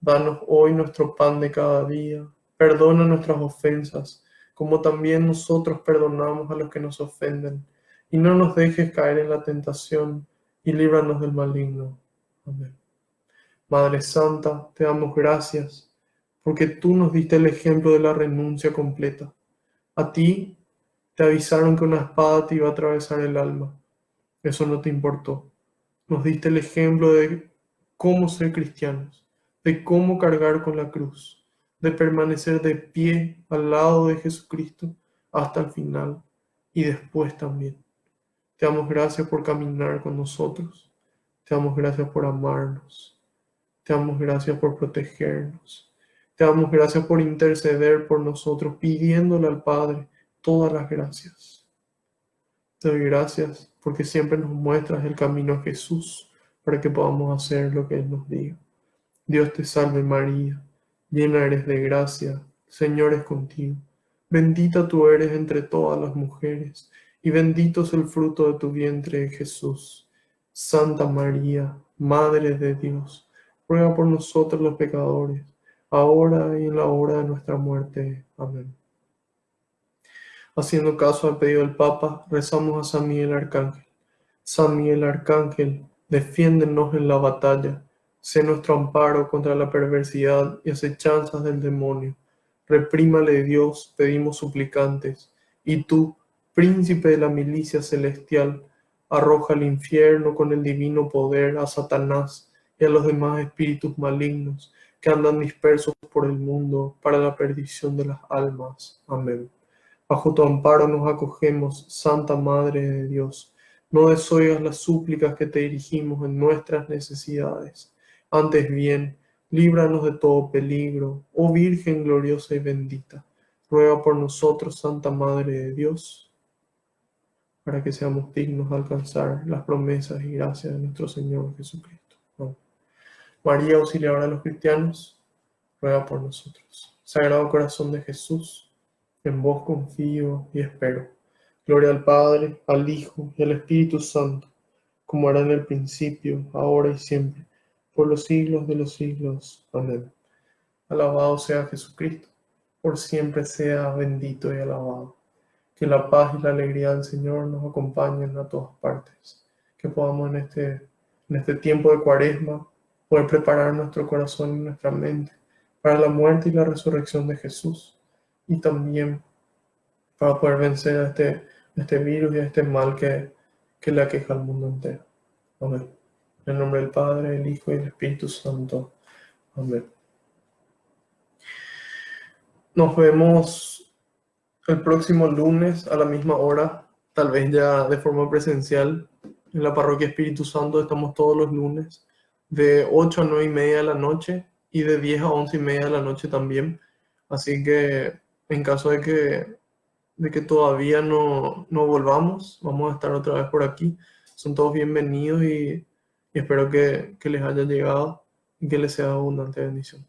Speaker 1: Danos hoy nuestro pan de cada día, perdona nuestras ofensas, como también nosotros perdonamos a los que nos ofenden, y no nos dejes caer en la tentación, y líbranos del maligno. Amén. Madre Santa, te damos gracias porque tú nos diste el ejemplo de la renuncia completa. A ti te avisaron que una espada te iba a atravesar el alma. Eso no te importó. Nos diste el ejemplo de cómo ser cristianos, de cómo cargar con la cruz, de permanecer de pie al lado de Jesucristo hasta el final y después también. Te damos gracias por caminar con nosotros. Te damos gracias por amarnos. Te damos gracias por protegernos. Te damos gracias por interceder por nosotros, pidiéndole al Padre todas las gracias. Te doy gracias porque siempre nos muestras el camino a Jesús para que podamos hacer lo que Él nos diga. Dios te salve María, llena eres de gracia, el Señor es contigo. Bendita tú eres entre todas las mujeres y bendito es el fruto de tu vientre, Jesús. Santa María, Madre de Dios, ruega por nosotros los pecadores, ahora y en la hora de nuestra muerte. Amén. Haciendo caso al pedido del Papa, rezamos a San Miguel Arcángel. San Miguel Arcángel, defiéndonos en la batalla, sé nuestro amparo contra la perversidad y acechanzas del demonio. Reprímale Dios, pedimos suplicantes, y tú, príncipe de la milicia celestial, arroja al infierno con el divino poder a Satanás y a los demás espíritus malignos que andan dispersos por el mundo para la perdición de las almas. Amén. Bajo tu amparo nos acogemos, Santa Madre de Dios. No desoigas las súplicas que te dirigimos en nuestras necesidades. Antes bien, líbranos de todo peligro, oh Virgen gloriosa y bendita. Ruega por nosotros, Santa Madre de Dios, para que seamos dignos de alcanzar las promesas y gracias de nuestro Señor Jesucristo. Amén. María, auxiliadora de los cristianos, ruega por nosotros. Sagrado Corazón de Jesús, en vos confío y espero. Gloria al Padre, al Hijo y al Espíritu Santo, como era en el principio, ahora y siempre, por los siglos de los siglos. Amén. Alabado sea Jesucristo, por siempre sea bendito y alabado. Que la paz y la alegría del Señor nos acompañen a todas partes. Que podamos en este en este tiempo de Cuaresma, poder preparar nuestro corazón y nuestra mente para la muerte y la resurrección de Jesús, y también para poder vencer a este virus y a este mal que le aqueja al mundo entero. Amén. En el nombre del Padre, del Hijo y del Espíritu Santo. Amén. Nos vemos el próximo lunes a la misma hora, tal vez ya de forma presencial. En la Parroquia Espíritu Santo estamos todos los lunes de 8 a 9 y media de la noche y de 10 a 11 y media de la noche también. Así que en caso de que todavía no volvamos, vamos a estar otra vez por aquí. Son todos bienvenidos y espero que les haya llegado y que les sea abundante bendición.